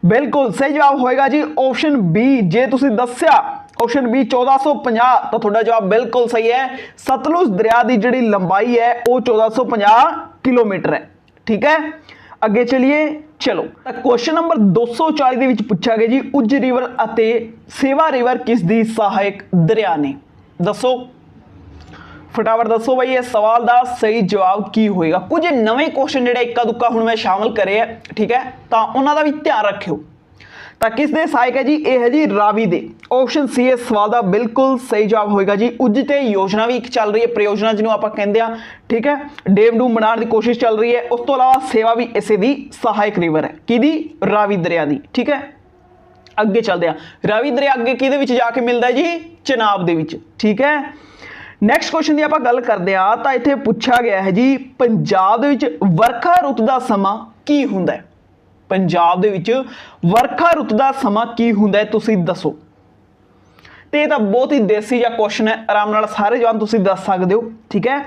बिल्कुल सही जवाब होएगा जी ऑप्शन बी। जे तुसी दस्या ऑप्शन बी 1450 तो थोड़ा जवाब बिल्कुल सही है। सतलुज दरिया की जिहड़ी लंबाई है वो 1450 किलोमीटर है। ठीक है, अगे चलिए, चलो क्वेश्चन नंबर 240 दे विच पूछा गया जी उज रिवर अते सेवा रिवर किस दी सहायक दरिया ने। दसो फटाफट दसो भाई ये सवाल का सही जवाब की होएगा। कुछ नवे क्वेश्चन जिहड़े इक्का दुक्का हुण मैं शामिल करे है। ठीक है, तो उन्हों का भी ध्यान रखियो। तो किस दे सहायक है जी, ये है जी रावी दे। ऑप्शन सी इस सवाल का बिल्कुल सही जवाब होएगा जी। उज ते योजना भी एक चल रही है, परियोजना जिन्होंने आप कहते हैं। ठीक है, डेम डूम बनाने की कोशिश चल रही है। उस तो अलावा सेवा भी इसे दी सहायक रिवर है, किहदी? रावी दरिया की। ठीक है, अगे चलते हैं, रावी दरिया अगे किहदे विच जाके मिलता है जी? चनाब दे विच। ठीक है, नैक्सट क्वेश्चन की आप गल करते हैं तो इत्थे पूछा गया है जी पंजाब दे विच वरखा रुत का समा की हुंदा है। पंजाब दे विच वरखा रुत का समा की हुंदा है, तुसी दसो। तो यह तो बहुत ही देसी जा क्वेश्चन है, आराम नाल सारे जवाब तुसी दस सकते हो। ठीक है,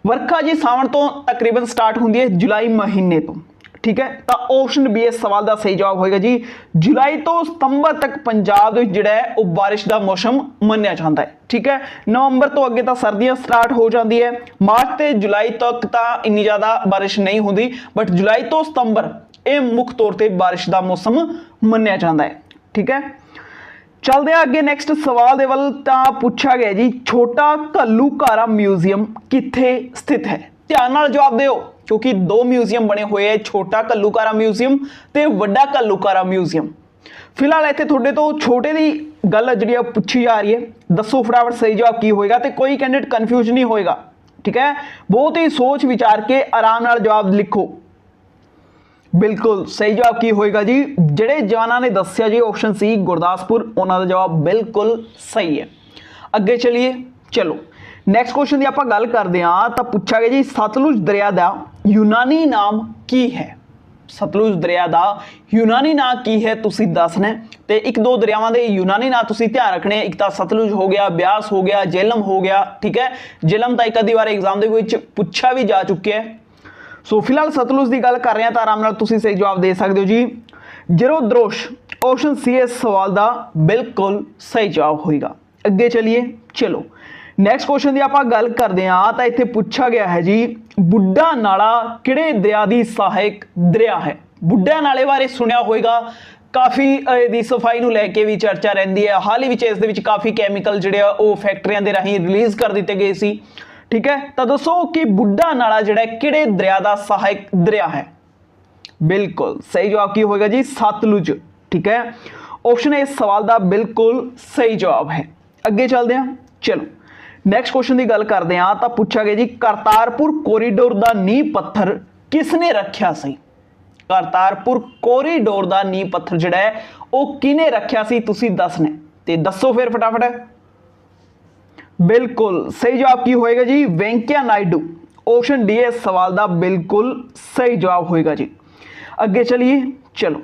वरखा जी सावन तो तकरीबन स्टार्ट होंदी है जुलाई महीने तो। ठीक है, तो ऑप्शन बी इस सवाल का सही जवाब होएगा जी जुलाई तो सितंबर तक पंजाब दे विच जिहड़ा है वो बारिश का मौसम मन्निया जाता है। ठीक है, नवंबर तो अगे तो सर्दियां स्टार्ट हो जाती है। मार्च से जुलाई तक तो इन्नी ज़्यादा बारिश नहीं होंदी, बट जुलाई तो सितंबर ये मुख्य तौर पर बारिश का मौसम मन्निया जाता है। ठीक है, चलते हैं अगे नैक्सट सवाल दे वल। तो पूछा गया जी छोटा घल्लूघारा म्यूजियम कित्थे स्थित है। ध्यान नाल जवाब दिओ क्योंकि 2 म्यूजियम बने हुए हैं, छोटा घल्लूघारा म्यूजियम ते वड्डा घल्लूघारा म्यूजियम। फिलहाल इत्थे थोड़े तो छोटे की गल जी पूछी जा रही है, दसो फटाफट सही जवाब की होएगा तो कोई कैंडिडेट कन्फ्यूज नहीं होएगा। ठीक है, बहुत ही सोच विचार के आराम नाल जवाब लिखो। बिल्कुल सही जवाब की होएगा जी, ਜਿਹੜੇ जवाना ने दस्या जी ऑप्शन सी गुरदासपुर, उन्होंने जवाब बिल्कुल सही है। अगे चलिए, चलो नैक्सट क्वेश्चन की आप गल करते हैं तो पूछा गया जी सतलुज दरिया का यूनानी नाम की है। सतलुज दरिया का यूनानी नाम की है तुसी दसना है। तो एक दो दरियावां के यूनानी नाम तुसी ध्यान रखने, एक तो सतलुज हो गया, ब्यास हो गया, झेलम हो गया। ठीक है, झेलम तो एक आधी बार एग्जाम के पूछा भी जा चुके हैं। सो फिलहाल सतलुज की गल कर रहे हैं तो आराम नाल तुसी सही जवाब दे सकते हो जी, जरोद्रोश ऑप्शन सी इस सवाल का बिल्कुल सही जवाब होगा। अगे चलिए, चलो नैक्सट क्वेश्चन की आप गल करते हैं तो इतने पूछा गया है जी बुढ़ा नाला किहड़े दरिया की सहायक दरिया है। बुढ़ा नाले बारे सुनिया होगा, काफ़ी दी सफाई को लैके भी चर्चा रही है। हाल ही इस काफ़ी कैमिकल जोड़े फैक्ट्रिया के राही रिलीज कर दिते गए सी। ठीक है, तो दसो कि बुढ़ा नाला जिहड़ा किहड़े दरिया का सहायक दरिया है। बिल्कुल सही जवाब की होगा जी सतलुज। ठीक है, ऑप्शन ए इस सवाल का बिल्कुल सही जवाब है। अगे चलते हैं, चलो नैक्सट क्वेश्चन की गल करते हैं तो पूछा गया जी करतारपुर कोरीडोर का नींह पत्थर किसने रखा सी। करतारपुर कोरीडोर का नींह पत्थर जिहड़ा है वो किने रखा सी, तुसी दसना ते दसो फिर फटाफट। बिल्कुल सही जवाब की होएगा जी वेंकैया नायडू, ऑप्शन डी इस सवाल का बिल्कुल सही जवाब होएगा जी। अगे चलिए, चलो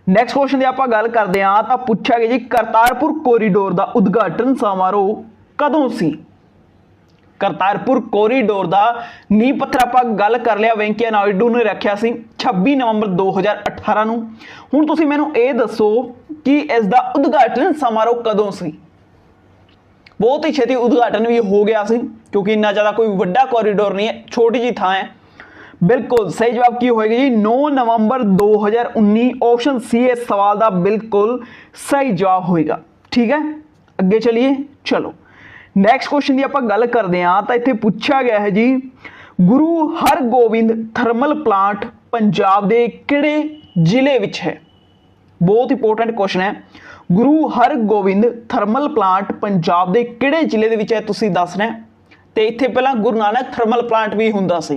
नैक्सट क्वेश्चन की आप गल करते हैं तो पूछा गया जी करतारपुर कोरीडोर का उद्घाटन समारोह कदों सी। करतारपुर कोरीडोर का नींह पत्थर आप गल कर लिया वेंकैया नायडू ने रखा सी 26 नवंबर 2018 नूं। हुण तुसीं मैनूं ये दसो कि इसका उद्घाटन समारोह कदों सी। बहुत ही छेती उद्घाटन भी हो गया सी क्योंकि इन्ना ज़्यादा कोई वड्डा कोरीडोर नहीं है, छोटी जी थां है। बिल्कुल सही जवाब की होएगी जी 9 नवंबर 2019, ऑप्शन सी इस सवाल का बिल्कुल सही जवाब होएगा। ठीक है, अगे चलिए, चलो नैक्सट क्वेश्चन की आप गल करते हैं तो इतने पूछा गया है जी गुरु हरगोबिंद थर्मल प्लांट पंजाब के किहड़े जिले विच है। बहुत इंपोर्टेंट क्वेश्चन है, गुरु हरगोबिंद थर्मल प्लांट पंजाब के किहड़े जिले दे विच है तुसीं दसना है। तो इत्थे पहला गुरु नानक थर्मल प्लांट भी हुंदा सी,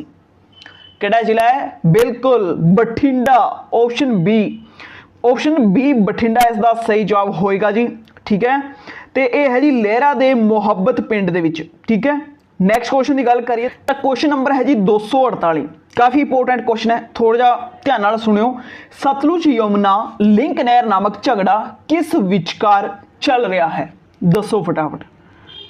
किहड़ा जिला है, बिल्कुल बठिंडा, ऑप्शन बी बठिंडा इसका सही जवाब होएगा जी। ठीक है, तो यह है जी लहरा दे मुहब्बत पिंड दे विच। ठीक है, नैक्सट क्वेश्चन की गल करिए तो क्वेश्चन नंबर है जी 248, काफ़ी इंपोर्टेंट क्वेश्चन है, थोड़ा जा ध्यान नाल सुनियो। सतलुज यमुना लिंक नहर नामक झगड़ा किस विचकार चल रहा है, दसो फटाफट।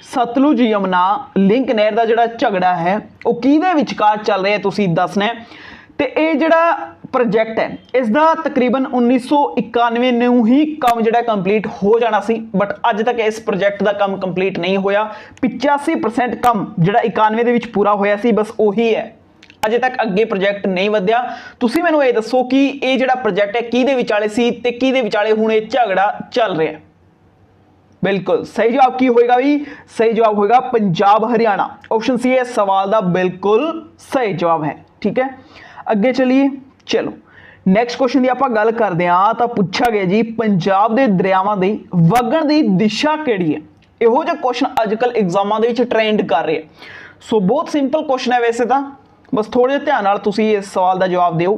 सतलुज यमुना लिंक नहर का जिहड़ा झगड़ा है वो किहदे विचकार चल रहा है तुसीं दसना है। तो ये जिहड़ा प्रोजैक्ट है इसका तकरीबन 1991 में ही काम जिहड़ा कंप्लीट हो जाना सी, बट अज तक इस प्रोजैक्ट का काम कंप्लीट नहीं होया। 85% काम जिहड़ा 91 दे विच पूरा होया सी, बस वही है, अजे तक अगे प्रोजैक्ट नहीं वधिया। तुसीं मैनूं ये दसो कि ये जिहड़ा प्रोजैक्ट है किहदे विचाले सी ते किहदे विचाले हुण ये झगड़ा चल रहा है। बिल्कुल सही जवाब की होएगा भी, सही जवाब होएगा पंजाब हरियाणा, ऑप्शन सी इस सवाल का बिल्कुल सही जवाब है। ठीक है, अगे चलिए, चलो नैक्सट क्वेश्चन की आप गल करते हैं तो पूछा गया जी पंजाब के दरियावां की वगण की दिशा किहड़ी है। इहो जिहा क्वेश्चन अजकल एग्जामां दे विच ट्रेंड कर रहे हैं। सो बहुत सिंपल क्वेश्चन है वैसे तो, बस थोड़े ध्यान नाल तुसीं इस सवाल का जवाब दिओ।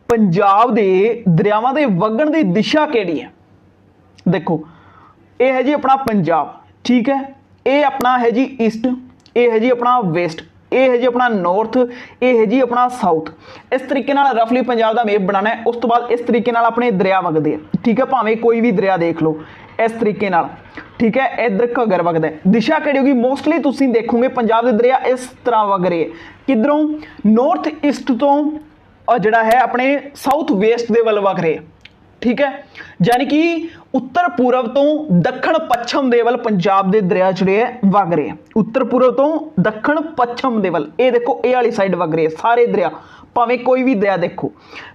पंजाब के दरियावां के वगण की दिशा किहड़ी है। देखो ये है जी अपना पंजाब, ठीक है, ये अपना है जी ईस्ट, ये है जी अपना वेस्ट, ये है जी अपना नॉर्थ, ये है जी अपना साउथ। इस तरीके नाल रफली पंजाब का मैप बनाना है। उस तो बाद इस तरीके नाल अपने दरिया वगदे हैं। ठीक है, भावें कोई भी दरिया देख लो इस तरीके नाल। ठीक है, इधर घग्गर वगदा है, दिशा किहड़ी होगी, मोस्टली तुसीं देखोगे पंजाब के दरिया इस तरह वग रहे किधरों, नॉर्थ ईस्ट तो और जिहड़ा है अपने साउथ वेस्ट दे वल वग रहे। ठीक है, यानी कि उत्तर पूर्व तो दक्षिण पश्चिम दे वल पंजाब के दरिया जिहड़े वग रहे हैं। उत्तर पूर्व तो दक्षिण पश्चिम दे वल, ये देखो ये वाली साइड वग रहे सारे दरिया, भावें कोई भी दरिया देखो।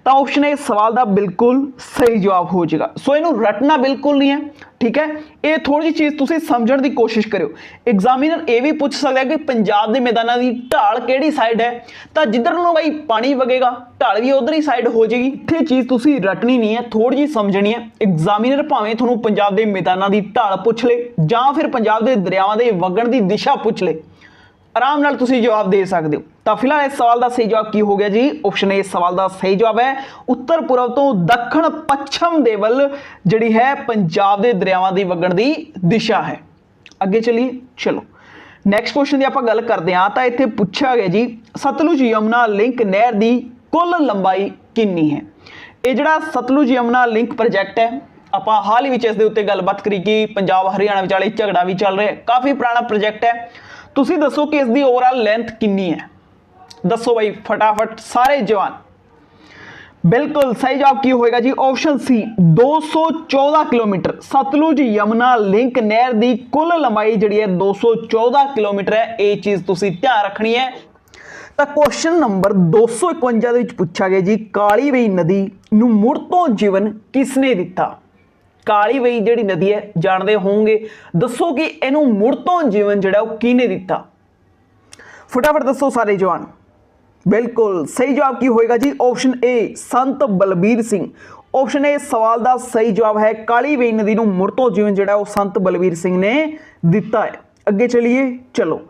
तो ऑप्शन है इस सवाल का बिल्कुल सही जवाब हो जाएगा। सो इनू रटना बिल्कुल नहीं है। ठीक है, ये थोड़ी जी चीज़ तुसीं समझण की कोशिश करो। एग्जामिनर ये भी पूछ सकता है कि पंजाब के मैदानों की ढाल किहड़ी साइड है, तो जिधर ਨੂੰ भाई पानी वगेगा ढाल भी उधर ही साइड हो जाएगी। इत्थे चीज़ तुसीं रटनी नहीं है, थोड़ी जी समझनी है। एग्जामिनर भावें तुहानूं पंजाब के मैदानों की ढाल पूछ ले जां फिर पंजाब के दरियावां के वगण की दिशा पूछ ले, आराम नाल तुसीं जवाब दे सकते हो। तो फिलहाल इस सवाल का सही जवाब की हो गया जी, ऑप्शन ए इस सवाल का सही जवाब है। उत्तर पूर्व तो दक्षिण पश्चिम दे वल जिहड़ी है पंजाब के दरियावां दी वगण दी दिशा है। अगे चलिए, चलो नैक्सट क्वेश्चन की आप गल करते हैं। तो इत्थे पूछा गया जी, सतलुज यमुना लिंक नहर की कुल लंबाई कितनी है। ये जिहड़ा सतलुज यमुना लिंक प्रोजैक्ट है, आप हाल ही इस उत्ते गलबात करी कि पंजाब हरियाणा विचाले झगड़ा भी चल रहा है, काफ़ी पुराना प्रोजैक्ट है। तुसीं दसो कि इसकी ओवरऑल लेंथ कितनी है, दसो भाई फटाफट सारे जवान। बिल्कुल सही जवाब की होएगा जी, option C 214 kilometre. Sutlej Yamuna link नहर की कुल लंबाई जी है 214 किलोमीटर है। ये चीज़ तुसीं ध्यान रखनी है। तो क्वेश्चन नंबर 251 पूछा गया जी, काली वई नदी नूं मुड़ तो जीवन किसने दिता। काली वई जिहड़ी नदी है जानते होंगे, दसो कि इनू मुड़ तो जीवन जिहड़ा किहने दिता। फटाफट दसो सारे जवान। बिल्कुल सही जवाब की होएगा जी, option A Sant Balbir Singh. Option A सवाल का सही जवाब है। काली वई नदी नूं मुड़ तो जीवन जिहड़ा वो संत बलबीर सिंह ने दिता है। अगे चलिए, चलो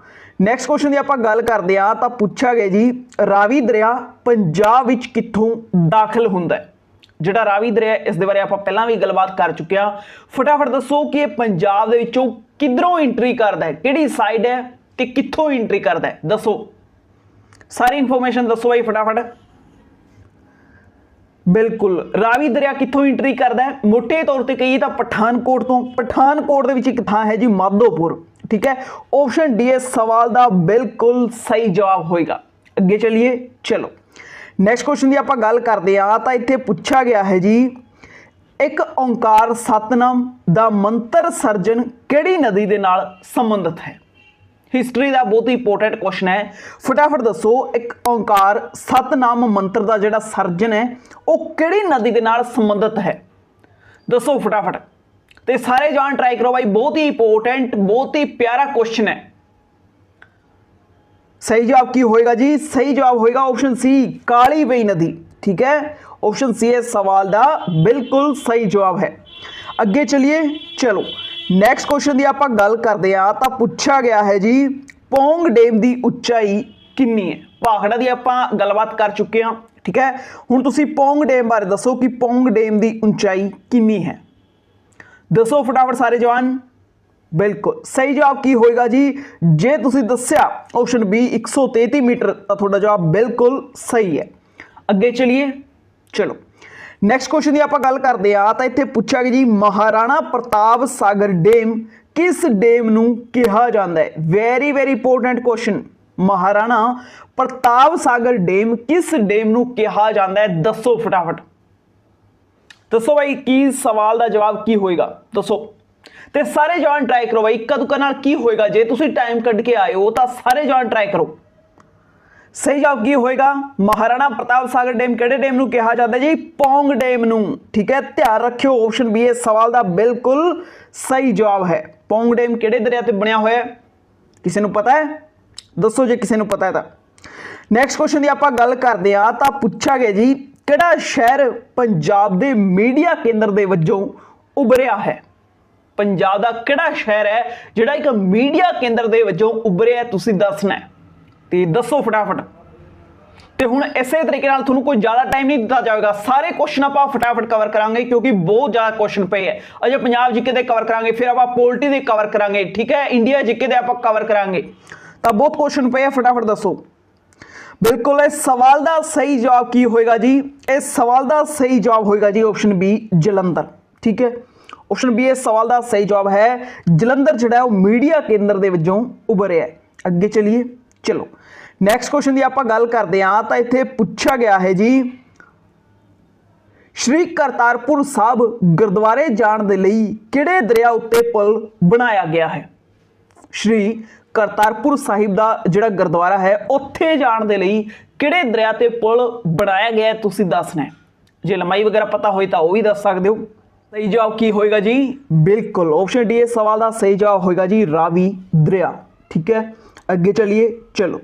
नैक्सट क्वेश्चन की आप गल करते हैं। तो पूछा गया जी, रावी दरिया पंजाब विच कित्थों दाखिल हुंदा है। जिहड़ा रावी दरिया इस दे बारे आप पहलां भी गलबात कर चुके हैं। फटाफट दसो कि पंजाब दे विचों किधरों एंट्री करदा है, किहड़ी साइड है ते कित्थों एंट्री करदा है, दसो सारी इंफॉर्मेशन दसो भाई फटाफट। बिल्कुल रावी दरिया कित्थों एंट्री करदा है, मोटे तौर पर कहिए तो पठानकोट तो। पठानकोट दे विच एक थां है जी माधोपुर, ठीक है। ऑप्शन डी इस सवाल का बिल्कुल सही जवाब होएगा। अगे चलिए, चलो नैक्सट क्वेश्चन की आप गल करते हैं। तो इत्थे पूछा गया है जी, एक ओंकार सतनाम दा मंत्र सर्जन किहड़ी नदी दे नाल संबंधित है। हिस्टरी का बहुत ही इंपोर्टेंट क्वेश्चन है। फटाफट दसो, एक ओंकार सतनाम मंत्र का जिहड़ा सर्जन है वो किहड़ी नदी दे नाल संबंधित है, दसो फटाफट। तो सारे जान ट्राई करो भाई, बहुत ही इंपोर्टेंट बहुत ही प्यारा क्वेश्चन है। सही जवाब की होएगा जी, सही जवाब होएगा ऑप्शन सी काली वई नदी, ठीक है। ऑप्शन सी इस सवाल का बिल्कुल सही जवाब है। अगे चलिए, चलो नैक्सट क्वेश्चन की आप गल करते हैं। तो पूछा गया है जी, पौंग डैम की उचाई कितनी है। भाखड़ा की आप गलबात कर चुके हैं, ठीक है। हुण तुसीं पौंग डैम बारे दसो कि पौंग डैम की उचाई कितनी है, दसो फटाफट सारे जवान। बिल्कुल सही जवाब की होएगा जी, जे तुसीं दस्या ऑप्शन बी 133 मीटर, तो तुहाडा जवाब बिल्कुल सही है। अगे चलिए, चलो नैक्सट क्वेश्चन की आप गल करते हैं। तो इत्थे पूछा गया जी, महाराणा प्रताप सागर डैम किस डैम नूं कहा जाता है। Very very important question, Maharana Pratap Sagar dam किस डैम नूं कहा जाता है, दसो फटाफट। दसो भाई की सवाल का जवाब की होएगा, दसो। तो सारे जवान ट्राई करो भाई, कदूं नाल की होएगा। जे तुसीं टाइम कढ़ के आए हो तो सारे जवान ट्राई करो। सही जवाब की होएगा, महाराणा प्रताप सागर डैम किहड़े डैम नूं कहा जाता है जी, पौंग डैम नूं, ठीक है। ध्यान रखियो ऑप्शन बी इस सवाल का बिल्कुल सही जवाब है। पौंग डैम किहड़े दरिया ते बनिया होया, किसी नूं पता है, दसो जे किसी नूं पता है। तो नैक्सट क्वेश्चन की आप गल करते हैं। तो पूछा गया जी, किहड़ा शहर पंजाब के मीडिया केंद्र के वजों उभरिया है। पंजाब का किहड़ा शहर है जिहड़ा एक मीडिया केंद्र के वजों उभरिया, तुसीं दसना है, तो दसो फटाफट। तो हुण इसे तरीके नाल तुहानूं कोई ज़्यादा टाइम नहीं दिता जाएगा, सारे क्वेश्चन आप फटाफट कवर करांगे क्योंकि बहुत ज़्यादा क्वेश्चन पे है। अजे पंजाब जीके दे कवर करांगे, फिर आप पोलिटी दे कवर करांगे, ठीक है, इंडिया जीके दे आप कवर करांगे, तो बहुत क्वेश्चन पे है। फटाफट दसो। बिल्कुल इस सवाल का सही जवाब की होएगा जी, इस सवाल का सही जवाब होएगा जी ऑप्शन बी जलंधर, ठीक है। ऑप्शन बी इस सवाल का सही जवाब है, जलंधर जिहड़ा वो मीडिया केंद्र के वजों उभरिया है। अगे चलिए, चलो नैक्सट क्वेश्चन की आप गल करते हैं। तो इत्थे पूछा गया है जी, श्री करतारपुर साहब गुरुद्वारे जाण दे लई किहड़े दरिया उत्ते पुल बनाया गया है। श्री करतारपुर साहिब का जिहड़ा गुरुद्वारा है उत्थे जाण दे लई किहड़े दरिया ते पुल बनाया गया है, तुसीं दसना है। जे लंबाई वगैरह पता होए तो वह भी दस सकते हो। सही जवाब की होएगा जी, बिल्कुल ऑप्शन डी इस सवाल का सही जवाब होएगा जी रावी दरिया, ठीक है। अगे चलिए, चलो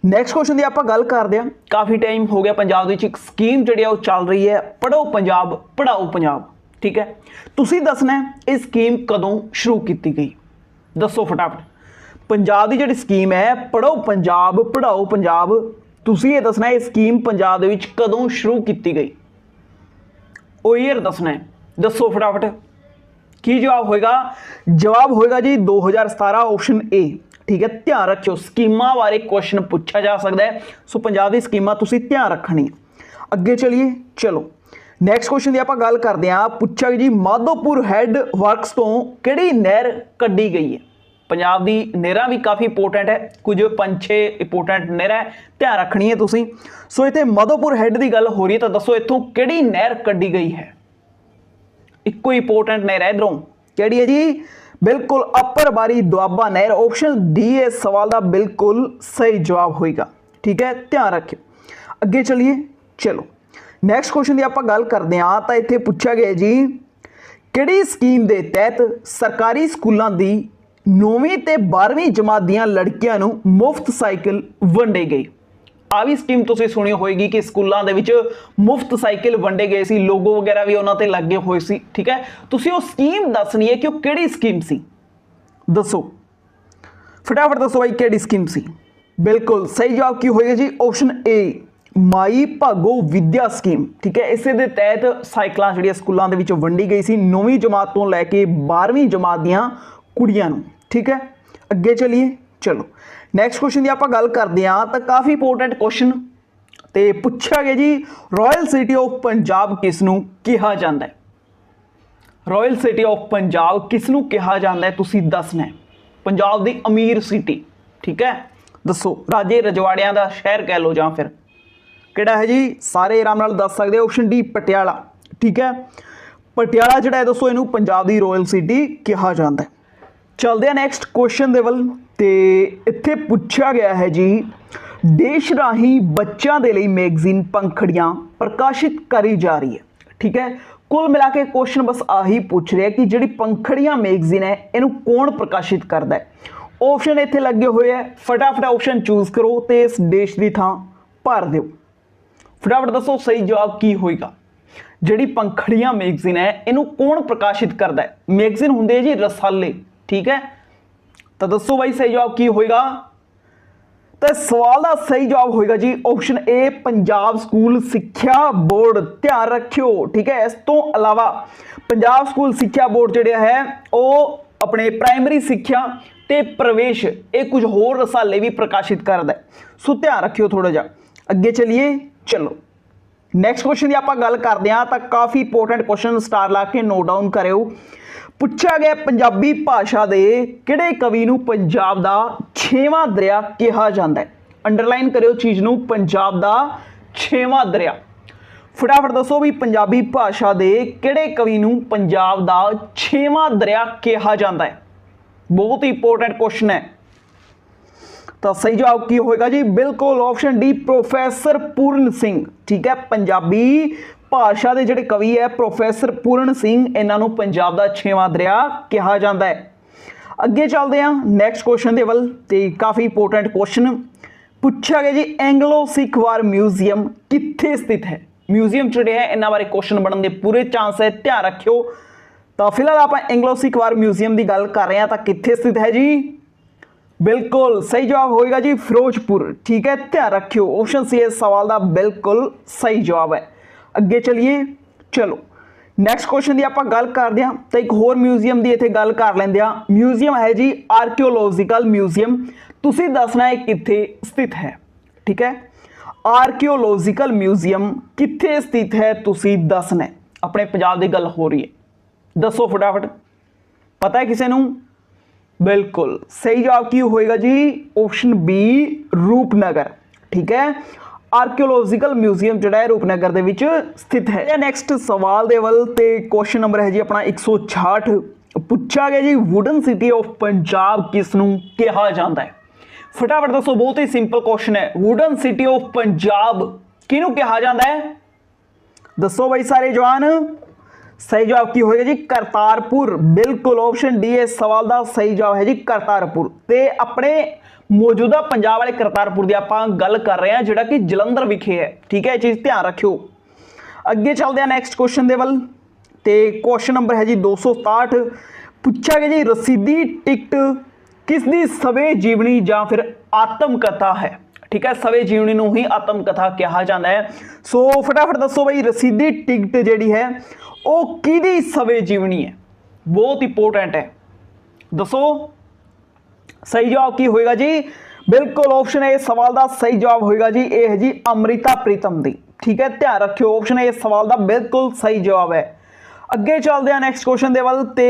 नैक्सट क्वेश्चन की आप गल करते हैं। काफ़ी टाइम हो गया पंजाब विच एक स्कीम जी चल रही है, पढ़ो पंजाब पढ़ाओ पंजाब, ठीक है। तुसीं दसना है ये स्कीम कदों शुरू की गई, दसो फटाफट। पंजाब की जिहड़ी स्कीम है पढ़ो पंजाब पढ़ाओ पंजाब, तुसीं ये दसना ये स्कीम पंजाब दे विच कदों शुरू की गई, वो ईयर दसना है। दसो फटाफट की जवाब होएगा? जवाब होएगा जी 2017 ऑप्शन ए। ठीक है, ध्यान रखियो स्कीमां बारे क्वेश्चन पूछा जा सकता है, सो पंजाब दी स्कीमां तुसीं ध्यान रखनी। अगे चलिए, चलो नैक्सट क्वेश्चन की आप गल करते हैं। पूछा जी माधोपुर हैड वर्कस तो किहड़ी नहर कड्डी गई है? पंजाब दी नहरां भी काफ़ी इंपोर्टेंट है, कुछ 5-6 इंपोर्टेंट नहर है, ध्यान रखनी है तुसीं। सो इत्थे माधोपुर हैड की गल हो रही है, तो दसो इत्थों किहड़ी नहर कड्डी गई है? इक्को इंपोर्टेंट नहर है इधरों, किहड़ी है जी? बिल्कुल अपर बारी दुआबा नहर। ऑप्शन डी इस सवाल का बिल्कुल सही जवाब होएगा। ठीक है, ध्यान रखियो। अगे चलिए, चलो नैक्सट क्वेश्चन की आप गल करते हैं। तो इत्थे पूछा गया जी किहड़ी स्कीम के तहत सरकारी स्कूलों की 9वीं ते 12वीं जमात दियां लड़कियां नूं मुफ्त साइकिल वंडे गए? आ भी स्कीम तुसीं सुनी होएगी कि स्कूलों के विच मुफ्त साइकिल वंडे गए सी, लोगो वगैरह भी उन्हां ते लगे हुए सी। ठीक है, तुसीं वो स्कीम दसनी है कि वो किहड़ी स्कीम सी, दसो फटाफट दसो भाई किहड़ी स्कीम सी? बिल्कुल सही जवाब की होएगा जी ऑप्शन ए, माई भागो विद्या स्कीम। ठीक है, इस दे तहत साइकिलां जिहड़ियां स्कूलों के विच वंडी गई सी 9वीं जमात तो लैके 12वीं जमात दियां कुड़ियां नूं। ठीक है, अगे चलिए, चलो नैक्सट क्वेश्चन की आप गल करते हैं। तो काफ़ी इंपोर्टेंट क्वेश्चन तो पूछा गया जी रॉयल सिटी ऑफ पंजाब किसनूं कहा जाता है? रॉयल सिटी ऑफ पंजाब किसनूं कहा जाता है, तुसीं दसना है। पंजाब की अमीर सिटी। ठीक है, दसो राजे रजवाड़ियां का शहर कह लो, जां फिर किहड़ा है जी? सारे आराम नाल दस सकते। Option D Patiala. ठीक है, पटियाला जिहड़ा है दसो इनू पंजाब की रॉयल सिटी कहा जाता है। चलते हैं नैक्सट क्वेश्चन दे वल। ते इत्थे पूछा गया है जी देश राही बच्चों के लिए मैगजीन पंखड़ियां प्रकाशित करी जा रही है। ठीक है, कुल मिला के क्वेश्चन बस आही पूछ रहे हैं कि जिहड़ी पंखड़ियां मैगजीन है इनू कौन प्रकाशित करता है? ऑप्शन इत्थे लगे हुए हैं, फटाफट ऑप्शन चूज करो तो इस देश की थां भर दो। फटाफट दसो सही जवाब की होएगा? जिहड़ी पंखड़ियां मैगजीन है इनू कौन प्रकाशित करता है? मैगजीन हुंदे है जी रसाले। ठीक है, तो दसो भाई सही जवाब की होएगा? तो सवाल का सही जवाब होएगा जी ऑप्शन ए, पंजाब स्कूल सिक्ख्या बोर्ड। ध्यान रखियो। ठीक है, इस तो अलावा पंजाब स्कूल सिक्ख्या बोर्ड जिहड़ा है वो अपने प्राइमरी सिक्ख्या ते प्रवेश ये कुछ होर रसाले भी प्रकाशित करता है, सो ध्यान रखियो थोड़ा जा। अगे चलिए, चलो नैक्सट क्वेश्चन की आप गल करते हैं। तो काफ़ी इंपोर्टेंट क्वेश्चन स्टार ला के नोट डाउन करो। पूछा गया पंजाबी भाषा के किहड़े कवि नूं पंजाब दा 6वां दरिया कहा जाता है? अंडरलाइन करो चीज़ नूं, पंजाब दा 6वां दरिया। फटाफट दसो भी पंजाबी भाषा के किहड़े कवि नूं पंजाब दा 6वां दरिया कहा जाता है? बहुत ही इंपोर्टेंट क्वेश्चन है। तो सही जवाब की होएगा जी? बिल्कुल ऑप्शन डी, प्रोफैसर पूर्ण सिंह। ठीक है, पंजाबी भाषा के जिहड़े कवि है प्रोफैसर पूर्ण सिंह, इन्हां नूं पंजाब दा 6वां दरिया कहा जाता है। अगे चलते हैं नैक्सट क्वेश्चन के वल। तो काफ़ी इंपोर्टेंट क्वेश्चन पूछा गया जी एंग्लो सिख वार म्यूजियम कित्थे स्थित है? म्यूजियम जिहड़े है इन्हां बारे क्वेश्चन बनने के पूरे चांस है, ध्यान रखियो। तो फिलहाल आप एंग्लो सिख वार म्यूजियम की गल कर रहे हैं, तो कित्थे स्थित है जी? बिल्कुल सही जवाब होएगा जी फिरोजपुर। ठीक है, ध्यान रखियो ऑप्शन सी इस सवाल का बिल्कुल सही जवाब है। अगे चलिए, चलो नैक्सट क्वेश्चन की आप गल करते हैं। तो एक होर म्यूजियम की इत्थे गल कर लेंदे आ। म्यूजियम है जी आर्कियोलॉजिकल म्यूजियम, तुसीं दसना है कित्थे स्थित है। ठीक है, आर्कियोलॉजिकल म्यूजियम कित्थे स्थित है तुसीं दसना है। अपने पंजाब की गल हो रही है, दसो फटाफट। पता है किसी नूं? बिल्कुल सही जवाब की होएगा जी ऑप्शन बी, रूपनगर। ठीक है, आर्कियोलॉजिकल म्यूजियम जिहड़ा है रूपनगर दे विच स्थित है। नैक्सट सवाल दे वल ते क्वेश्चन नंबर है जी अपना 166। पूछा गया जी वुडन सिटी ऑफ पंजाब किसनूं कहा जाता है? फटाफट दसो, बहुत ही सिंपल क्वेश्चन है। वुडन सिटी ऑफ पंजाब किनूं कहा जाता है? दसो भाई सारे जवान। सही जवाब की होएगा जी करतारपुर। बिल्कुल ऑप्शन डी इस सवाल का सही जवाब है जी करतारपुर। ते अपने मौजूदा पंजाब वाले करतारपुर की आप गल कर रहे हैं जिहड़ा कि जलंधर विखे है। ठीक है, चीज़ ध्यान रखियो। अगे चलते हैं नैक्सट क्वेश्चन के वल। तो क्वेश्चन नंबर है जी 267। पूछा गया जी रसीदी टिकट किस दी सवे जीवनी ਜਾਂ ਫਿਰ ਆਤਮ ਕਥਾ ਹੈ। ठीक है, सवे जीवनी ਨੂੰ ਹੀ ਆਤਮ ਕਥਾ ਕਿਹਾ ਜਾਂਦਾ ਹੈ। सो फटाफट दसो बई रसीदी टिकट ਜਿਹੜੀ ਹੈ ਉਹ ਕਿਹਦੀ ਸਵੇ जीवनी है, बहुत इंपोर्टेंट है। दसो सही जवाब की होएगा जी, बिल्कुल ऑप्शन ए सवाल का सही जवाब होएगा जी, ये है जी अमृता प्रीतम दी। ठीक है, ध्यान रखियो ऑप्शन ए सवाल का बिल्कुल सही जवाब है। अगे चलते हैं नैक्सट क्वेश्चन के वाल, तो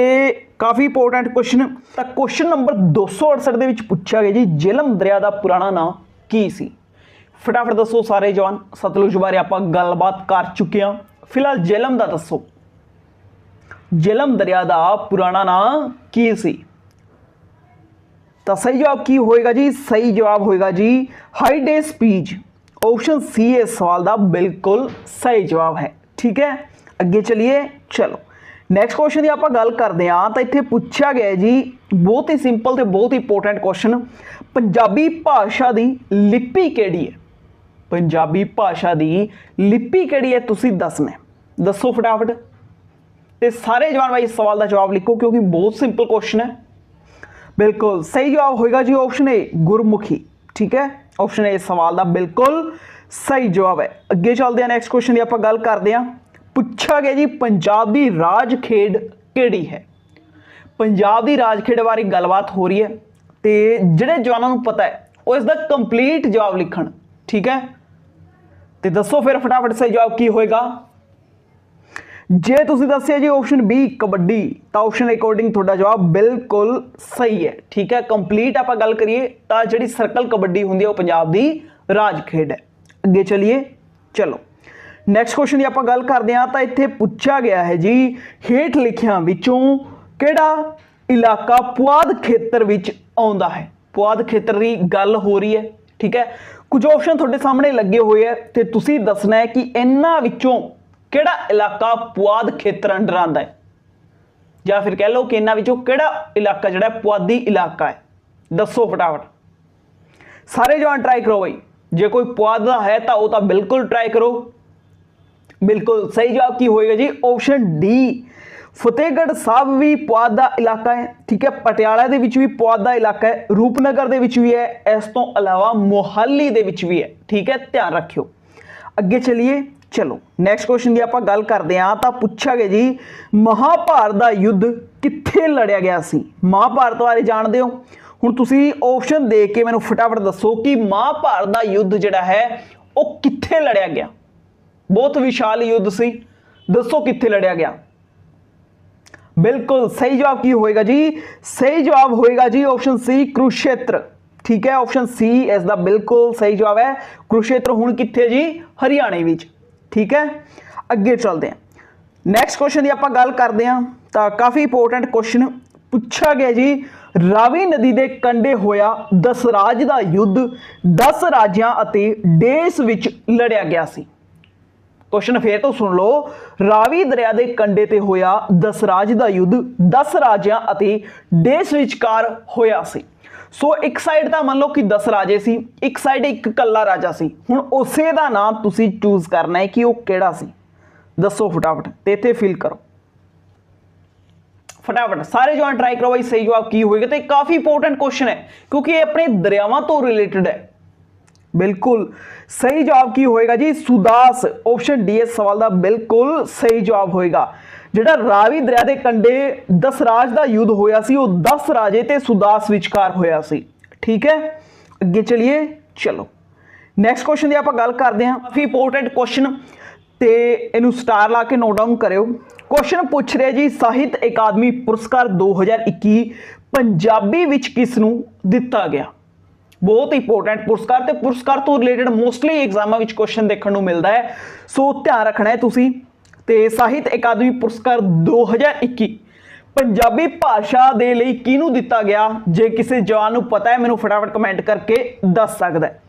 काफ़ी इंपोर्टेंट क्वेश्चन। तो क्वेश्चन नंबर 268 के पूछा गया जी झेलम दरिया का पुराना नाम की सी। फटाफट दसो सारे जवान, सतलुज बारे आप गलबात कर चुके हैं, फिलहाल झेलम का दसो, झेलम दरिया का पुराना नाम की सी। तो सही जवाब की होएगा जी, सही जवाब होएगा जी हाइडेस्पीज। ऑप्शन सी इस सवाल का बिल्कुल सही जवाब है। ठीक है, अगे चलिए, चलो नैक्सट क्वेश्चन की आप गल करते हैं। तो इत्थे पूछा गया जी बहुत ही सिंपल तो बहुत ही इंपोर्टेंट क्वेश्चन, पंजाबी भाषा की लिपि किहड़ी है। पंजाबी भाषा की लिपि किहड़ी है तुसीं दसना, दसो फटाफट। तो सारे जवान भाई इस सवाल का जवाब लिखो क्योंकि बहुत सिंपल क्वेश्चन है। बिल्कुल सही जवाब होएगा जी ऑप्शन ए गुरमुखी। ठीक है, ऑप्शन ए सवाल का बिल्कुल सही जवाब है। अगे चलते हैं नैक्सट क्वेश्चन की आप गल करते हैं। पूछा गया जी पंजाब की राज खेड किहड़ी है। पंजाब की राज खेड बारे गलबात हो रही है, तो जिहड़े जवानों को पता है वो इसका कंप्लीट जवाब लिखण। ठीक है, तो दसो फिर फटाफट सही जवाब की होएगा। जे तुसीं दस्सिया जी ऑप्शन बी कबड्डी, तो ऑप्शन अकॉर्डिंग तुहाडा जवाब बिल्कुल सही है। ठीक है, कंप्लीट आप गल करिए तो जिहड़ी सर्कल कबड्डी हुंदी है वो पंजाब की राज खेड है। अगे चलिए, चलो नैक्सट क्वेश्चन की आप गल करते हैं। तो इत्थे पूछा गया है जी हेठ लिखियां विचों किहड़ा इलाका पुआध खेतर विच आउंदा है। पुआध खेतर की गल हो रही है। ठीक है, कुछ ऑप्शन तुहाडे सामने लगे हुए हैं, तो तुसीं दसना है कि इन्हां विचों किहड़ा इलाका पुआध खेतर अंडर आंदा है, या फिर कह लो कि इन्हां विचों किहड़ा इलाका जिहड़ा पुआधी इलाका है। दसो फटाफट, सारे जवान ट्राई करो भाई, जे कोई पुआध दा है तो वह बिल्कुल ट्राई करो। बिल्कुल सही जवाब की होएगा जी ऑप्शन डी फतेहगढ़ साहब भी पुआध दा इलाका है। ठीक है, पटियाला दे विच भी पुआध दा इलाका है, रूपनगर दे विच भी है, इस तो अलावा मोहाली दे विच भी है। ठीक है, ध्यान रखियो। अगे चलिए, चलो नैक्सट क्वेश्चन की आप गल करते हैं। तो पूछा गया जी महाभारत का युद्ध कित्थे लड़िया गया सी। महाभारत बारे जानते हो, हुण तुसीं ऑप्शन दे के मैनूं फटाफट दसो कि महाभारत का युद्ध जिहड़ा है वो कित्थे लड़िया गया। बहुत विशाल युद्ध सी, दसो कित्थे लड़िया गया। बिल्कुल सही जवाब की होएगा जी, सही जवाब होएगा जी ऑप्शन सी कुरुक्षेत्र। ठीक है, ऑप्शन सी इसका बिल्कुल सही जवाब है। कुरुक्षेत्र हुण कित्थे जी, हरियाणे विच। ठीक है, अगे चलते हैं नैक्सट क्वेश्चन की आप गल करते हैं। तो काफ़ी इंपोर्टेंट क्वेश्चन पूछा गया जी रावी नदी के कंढे होया दसराज का युद्ध 10 राज्यां अते देश विच लड़िया गया सी। क्वेश्चन फिर तो सुन लो, रावी दरिया के कंढे ते होया दसराज का युद्ध 10 राज्यां अते देश विचकार होया सी। सो एक साइड तो मान लो कि 10 राजे सी, एक साइड एक कल्ला राजा सी। हुण उसे दा नाम तुसी चूज करना है कि वो किहड़ा सी। दसो फटाफट, ते इत्थे फिल करो फटाफट, सारे जवान ट्राई करो भाई सही जवाब की होएगा। तो काफ़ी इंपोर्टेंट क्वेश्चन है क्योंकि ये अपने दरियावां तो रिलेटेड है। बिल्कुल सही जवाब की होएगा जी सुदास। ऑप्शन डी इस सवाल का बिल्कुल सही जवाब होएगा। जिहड़ा रावी दरिया के कंढे दसराज का युद्ध होया सी, वो 10 राजे ते सुदास विचकार होया सी। ठीक है, अगे चलिए, चलो नैक्सट क्वेश्चन की आप गल करते हैं। काफ़ी इंपोर्टेंट क्वेश्चन, तो इनू स्टार ला के नोट डाउन करो। क्वेश्चन पूछ रहे जी साहित्य अकादमी पुरस्कार 2021 पंजाबी विच किसनूं दिता गया। बहुत इंपोर्टेंट पुरस्कार, तो पुरस्कार तो रिलेटेड मोस्टली एग्जामां विच क्वेश्चन देखने को मिलता है। सो ध्यान रखना है तुसी। ते साहित्य अकादमी पुरस्कार 2021 पंजाबी भाषा दे लई किहनूं दिता गया। जे किसी जवान नूं पता है मैनूं फटाफट कमेंट करके दस सकदा है।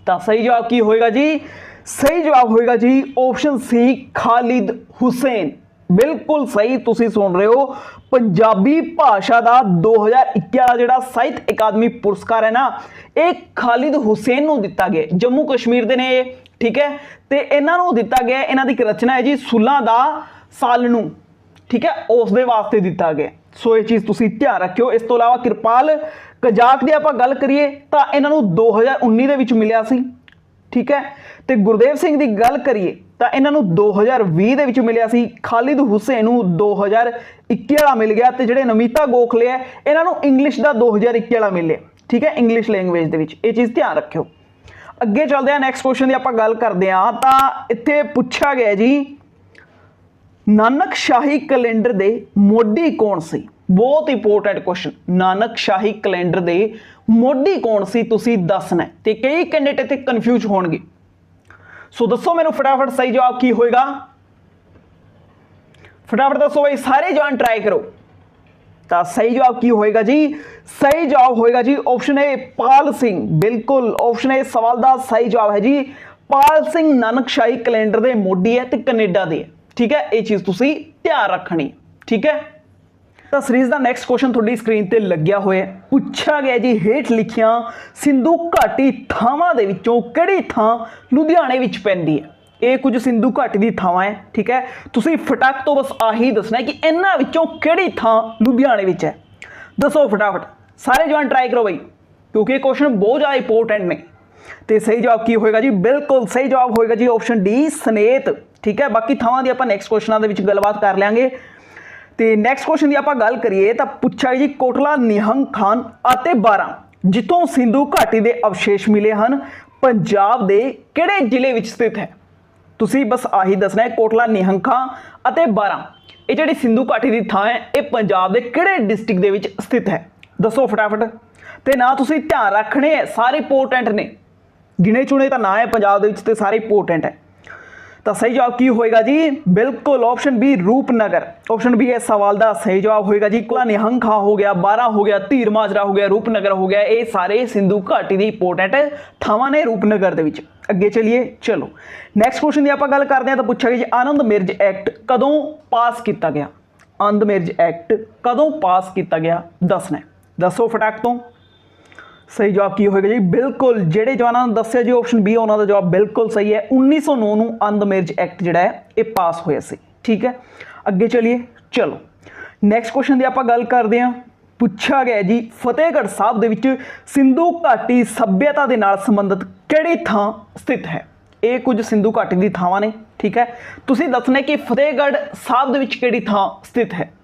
तो सही जवाब की होएगा जी, सही जवाब होएगा जी ऑप्शन सी खालिद हुसैन। बिल्कुल सही तुसी सुन रहे हो, पंजाबी भाषा का 2021 वाला जिहड़ा साहित्य अकादमी पुरस्कार है ना, एक खालिद हुसैन नूं दिता गया, जम्मू कश्मीर दे ने। ठीक है, तो इन्हां नूं दिता गया, इन्हां दी रचना है जी सुलह दा साल नूं। ठीक है, उस दे वास्ते दिता गया। सो ये चीज़ तुसी ध्यान रखियो। इस तो इलावा कृपाल कजाक की आप गल करिए तो इन्हों 2019 ਦੇ ਵਿੱਚ ਮਿਲਿਆ ਸੀ, ठीक है। तो गुरदेव सिंह की गल करिए तो इन्हों 2020 ਦੇ ਵਿੱਚ ਮਿਲਿਆ ਸੀ। खालिद हुसैन ਨੂੰ 2021 वाला मिल गया। तो ਜਿਹੜੇ नमिता गोखले है इन्हों इंग्लिश का 2021 वाला मिले, ठीक है, इंग्लिश लैंगुएज ਦੇ ਵਿੱਚ। ये चीज़ ध्यान रखियो। अगे चलते हैं नैक्सट क्वेश्चन की आप गल करते हैं तो इत्थे पूछा गया जी नानक शाही कैलेंडर दे मोडी कौन सी। बहुत इंपोर्टेंट क्वेश्चन, नानक शाही कैलेंडर दे मोडी कौन सी तुसी दसना है। तो कई कैंडिडेट इत्थे कन्फ्यूज होणगे, सो दसो मैनू फटाफट सही जवाब की होएगा, फटाफट दसो भाई, सारे जवान ट्राई करो। तो सही जवाब की होएगा जी, सही जवाब होएगा जी ऑप्शन ए पाल सिंह। बिल्कुल ऑप्शन ए सवाल का सही जवाब है जी पाल सिंह नानक शाही कैलेंडर दे मोडी है तो कनेडा दे, ठीक है। ये चीज़ तुसी ध्यान रखनी, ठीक है। तो सीरीज का नैक्सट क्वेश्चन थोड़ी स्क्रीन पर लग्या हुआ है। पूछा गया जी हेठ लिखिया सिंधु घाटी थावां दे विचों किहड़ी थां लुधियाणे विच पैंदी है। ये कुछ सिंधु घाटी की थावां है, ठीक है। तुसी फटाक तो बस आही दसना है कि इन्हां विचों किहड़ी थां लुधियाणे विच है। दसो फटाफट, सारे जवान ट्राई करो भाई, क्योंकि ये क्वेश्चन बहुत ज़्यादा इंपोर्टेंट ने। तो सही जवाब की होएगा जी, बिल्कुल सही जवाब होएगा जी ऑप्शन डी सनेत, ठीक है। बाकी थावां दी आपां नैक्सट क्वेश्चनां दे विच गलबात कर लेंगे। तो नैक्सट क्वेश्चन की आप गल करिए तो पूछा जी कोटला निहंग खान अते 12 जितों सिंधु घाटी के अवशेष मिले हैं पंजाब के किहड़े जिले में स्थित है। तुसी बस आही दसना है कोटला निहंग खान अते 12 ये जिहड़ी सिंधु घाटी की थां है ये पंजाब के किहड़े डिस्ट्रिक्ट दे विच स्थित है। दसो फटाफट। तो ना तुसी ध्यान रखने है, सारे इंपोर्टेंट ने, गिने चुने तो ना है पंजाब दे विच ते सारे इंपोर्टेंट है। तो सही जवाब की होएगा जी, बिल्कुल option B Rupnagar. Option B इस सवाल का सही जवाब होएगा जी। कोटला निहंग खां हो गया, 12 हो गया, धीर माजरा हो गया, रूपनगर हो गया, ये सारे सिंधु घाटी की इंपोर्टेंट थावां ने रूपनगर दे विच। अगे चलिए चलो नैक्सट क्वेश्चन की आप गल करते हैं तो पूछा गया जी आनंद मैरिज एक्ट कदों पास किया गया। आनंद मैरिज एक्ट कदों पास किया गया दसना है। दसो फटाक तो सही जवाब की होएगा जी, बिल्कुल जेडे जवानों ने दस्या जी ऑप्शन बी उन्होंने जवाब बिल्कुल सही है। 1909 ਨੂੰ आनंद मैरिज एक्ट जिहड़ा है ये पास होया सी, ठीक है। अगे चलिए चलो नैक्सट क्वेश्चन की आप गल करते हैं। पूछा गया जी फतेहगढ़ साहब दे विच सिंधु घाटी सभ्यता के नाल संबंधित किहड़ी थां स्थित है। ये कुछ सिंधु घाटी की थावां ने, ठीक है। तुसीं दसना कि फतेहगढ़ साहब दे विच किहड़ी थां स्थित है।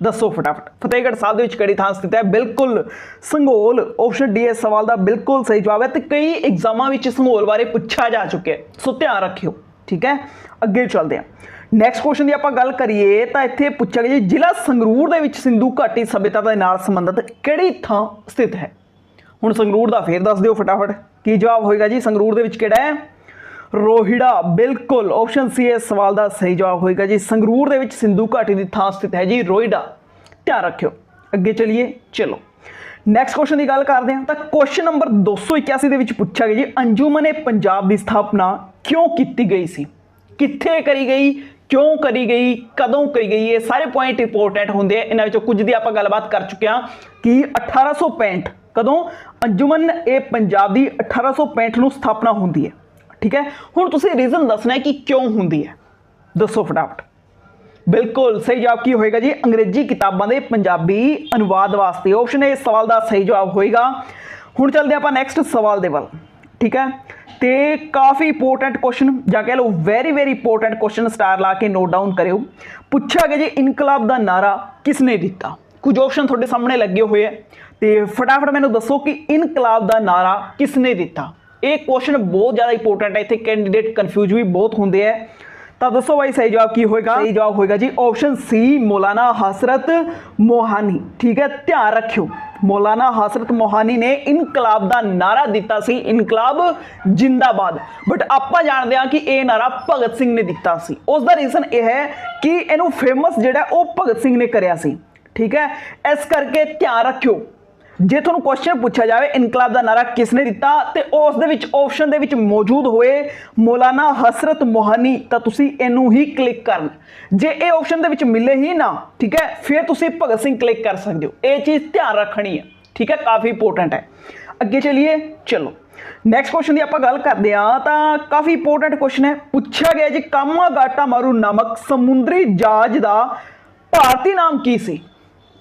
दसो फटाफट, फतेहगढ़ साहब दे किहड़ी थां स्थित है। बिल्कुल संघोल, ऑप्शन डी इस सवाल का बिल्कुल सही जवाब है। तो कई एग्जामां विच संघोल बारे पूछा जा चुके हैं, सो ध्यान रखियो, ठीक है। अगे चलते हैं नैक्सट क्वेश्चन की आप गल करिए तो इत्थे पूछा गया जी जिला संगरूर दे विच सिंधु घाटी सभ्यता के नाल संबंधित किहड़ी थां स्थित है। हुण संगरूर का फिर दस दिओ फटाफट की जवाब होएगा जी। संगरूर दे विच किहड़ा है, रोहिड़ा। बिल्कुल ऑप्शन सी इस सवाल का सही जवाब होएगा जी। संगरूर दे विच सिंधु घाटी की थां स्थित है जी रोहिड़ा, ध्यान रखियो। अगे चलिए चलो नैक्सट क्वेश्चन की गल करते हैं तो क्वेश्चन नंबर 281 दे विच पूछा गया जी अंजुमन पंजाब की स्थापना क्यों की गई सी, कित्थे करी गई, क्यों करी गई, कदों करी गई। ये सारे पॉइंट इंपोर्टेंट होंगे। इन्हां विचों कुछ दी आपां गलबात कर चुके हैं कि 1865 कदों अंजुमन ए पंजाब की 1865 ਨੂੰ स्थापना होंदी है, ठीक है। हुण तुसीं रीजन दसना है कि क्यों होंदी है। दसो फटाफट। बिल्कुल सही जवाब की होएगा जी अंग्रेजी किताबां दे पंजाबी अनुवाद वास्ते। ऑप्शन ए इस सवाल का सही जवाब होएगा। हुण चलते हैं आपां नैक्सट सवाल दे वल, ठीक है। तो काफ़ी इंपोर्टेंट क्वेश्चन जा कह लो very very important question star ला के नोट डाउन करो। पूछा गया जी इनकलाब का नारा किसने दिता। कुछ ऑप्शन थोड़े सामने लगे हुए हैं तो फटाफट मैंने दसो कि इनकलाब का नारा किसने दिता। एक क्वेश्चन बहुत ज़्यादा इंपोर्टेंट है, इतने कैंडीडेट कन्फ्यूज भी बहुत होंगे है। तो दसो भाई सही जवाब की होएगा। सही जवाब होएगा जी ऑप्शन सी मौलाना हसरत मोहानी, ठीक है। ध्यान रखियो मौलाना हसरत मोहानी ने इनकलाब का नारा दिता सी, इनकलाब जिंदाबाद। बट आपां जानते हैं कि यह नारा भगत सिंह ने दिता सी। उसका रीजन यह है कि इनू फेमस जिहड़ा वो भगत सिंह ने करया सी, ठीक है। इस करके ध्यान रखियो जे तुहानूं क्वेश्चन पूछा जाए इनकलाब का नारा किसने दिता तो उस दे विच ऑप्शन दे विच मौजूद होए मौलाना हसरत मोहानी तो तुसी इनू ही क्लिक करना। जे ये ऑप्शन दे विच मिले ही ना, ठीक है, फिर तुसी भगत सिंह क्लिक कर सकते हो। ये चीज़ ध्यान रखनी है, ठीक है, काफ़ी इंपोर्टेंट है। अगे चलिए चलो नैक्सट क्वेश्चन की आप गल करते हैं तो काफ़ी इंपोर्टेंट क्वेश्चन है। पूछा गया जी कामागाटा मारू नामक समुद्री जहाज का भारतीय नाम की सी।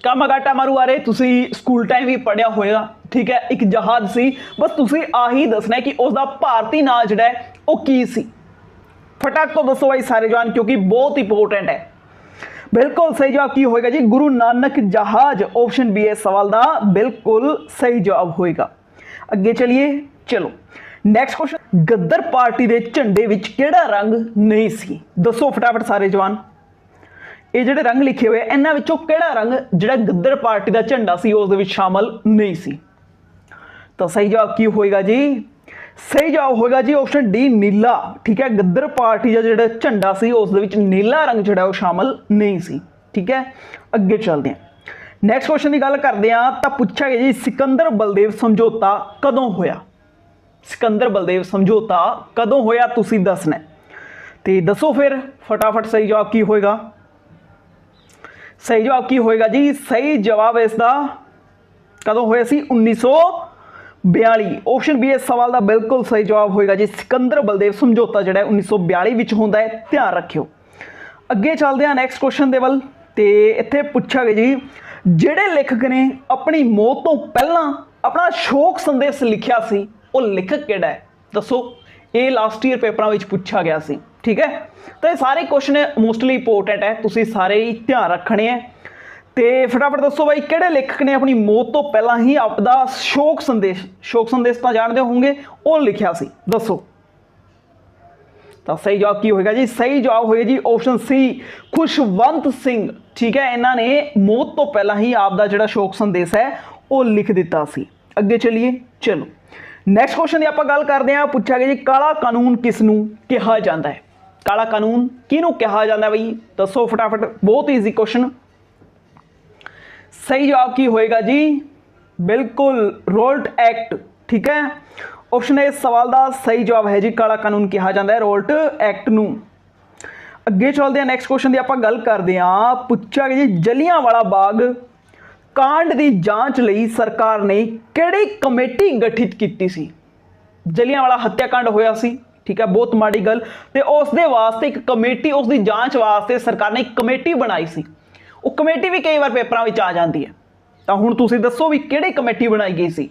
ਕਾਮਾਗਾਟਾ ਮਾਰੂ ਬਾਰੇ ਤੁਸੀਂ ਸਕੂਲ ਟਾਈਮ ਵੀ ਪੜਿਆ ਹੋਏਗਾ, ਠੀਕ ਹੈ। ਇੱਕ ਜਹਾਜ਼ ਸੀ, ਬਸ ਤੁਸੀਂ ਆਹੀ ਦੱਸਣਾ ਕਿ ਉਸ ਦਾ ਭਾਰਤੀ ਨਾਂ ਜਿਹੜਾ ਹੈ ਉਹ ਕੀ ਸੀ। फटाक तो दसो भाई सारे जवान, क्योंकि बहुत इंपोर्टेंट है। बिल्कुल सही जवाब की होएगा जी, गुरु नानक जहाज। ऑप्शन बी है सवाल दा बिल्कुल सही जवाब होएगा। अगे चलिए, चलो नैक्सट क्वेश्चन, गद्दर पार्टी के झंडे विच किहड़ा रंग नहीं सी? दसो फटाफट सारे जवान, ये जिहड़े रंग लिखे हुए इन्हां विचों किहड़ा रंग जिहड़ा गद्दर पार्टी का झंडा सी उस दे विच शामिल नहीं सी? तो सही जवाब की होएगा जी, सही जवाब होगा जी ऑप्शन डी नीला, ठीक है। गद्दर पार्टी का जो झंडा सी उस दे विच नीला रंग जो शामिल नहीं सी, ठीक है। अगे चलते हैं, नैक्सट क्वेश्चन की गल करते हैं तो पूछा गया जी सिकंदर बलदेव समझौता कदों होया? सिकंदर बलदेव समझौता कदों होया तुसीं दसना, तो दसो फिर फटाफट सही जवाब की होएगा। सही जवाब की होएगा जी, सही जवाब इसका कदों होया सी? 1942। ऑप्शन बी इस सवाल का बिल्कुल सही जवाब होएगा जी, सिकंदर बलदेव समझौता जो 1942 विच होंदा है, ध्यान रखियो। अगे चलते हैं नैक्सट क्वेश्चन के वल, तो इत्थे पूछा गया जी जिहड़े लेखक ने अपनी मौत तो पहला अपना शोक संदेश लिखिया सी वो लेखक किहड़ा है? दसो, ये लास्ट ईयर पेपरों में पूछा गया सी, ठीक है। तो ये सारे क्वेश्चन मोस्टली इंपोर्टेंट है, तुसीं सारे ही ध्यान रखने हैं। तो फटाफट दसो भाई किहड़े लेखक ने अपनी मौत तो पहला ही आपदा शोक संदेश तो जानते होंगे वो लिखिया सी? दसो। तो सही जवाब की होएगा जी, सही जवाब होएगा जी ऑप्शन सी खुशवंत सिंह, ठीक है। इन्होंने मौत तो पहला ही आपदा जिहड़ा शोक संदेश है वो लिख दिता सी। अगे चलिए, चलो नैक्सट क्वेश्चन की आपां गल करते हैं। पूछा गया जी काला कानून किसनूं कहा जाता है? काला कानून किहनूं कहा जाता है भाई? दसो फटाफट, बहुत ईजी क्वेश्चन। सही जवाब की होएगा जी, बिल्कुल रोल्ट एक्ट, ठीक है। ऑप्शन ए सवाल का सही जवाब है जी, काला कानून कहा जाता है रोल्ट एक्ट नूं। अगे चलते हैं नैक्सट क्वेश्चन की आपां गल करते हैं। पूछा गया जी जलियांवाला बाग कांड की जांच लई सरकार ने किहड़ी कमेटी गठित की सी? जलियांवाला हत्याकांड होया सी, ठीक है, बहुत माड़ी गल, ते उस दे वास्ते एक कमेटी, उसकी जांच वास्ते सरकार ने एक कमेटी बनाई सी। वो कमेटी भी कई बार पेपरों में आ जाती है, तो हुण तुसीं दसो भी किहड़ी कमेटी बनाई गई सी?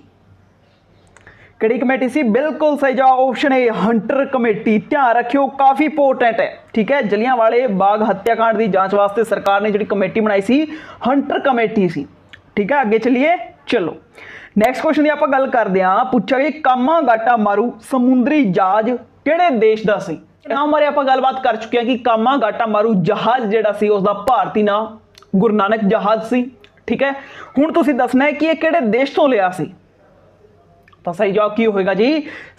किहड़ी कमेटी सी? बिल्कुल सही जवाब ऑप्शन ए हंटर कमेटी। ध्यान रखियो, काफ़ी इंपोर्टेंट है, ठीक है। जलियांवाले बाग हत्याकांड की जांच वास्ते सरकार ने जिहड़ी कमेटी बनाई सी हंटर कमेटी सी, ठीक है। अगे चलिए, चलो नैक्सट क्वेश्चन की आपां गल करते हैं। पूछा गया कामागाटा मारू समुद्री जहाज किहड़े देश का सी? नाम बारे आपां गलबात कर चुके हैं कि कामागाटा मारू जहाज जिहड़ा सी उसदा भारती नाम गुरु नानक जहाज सी, ठीक है। हुण तुसीं दसना है कि यह किहड़े देश तो लिया सी? तो सही जवाब की होएगा जी,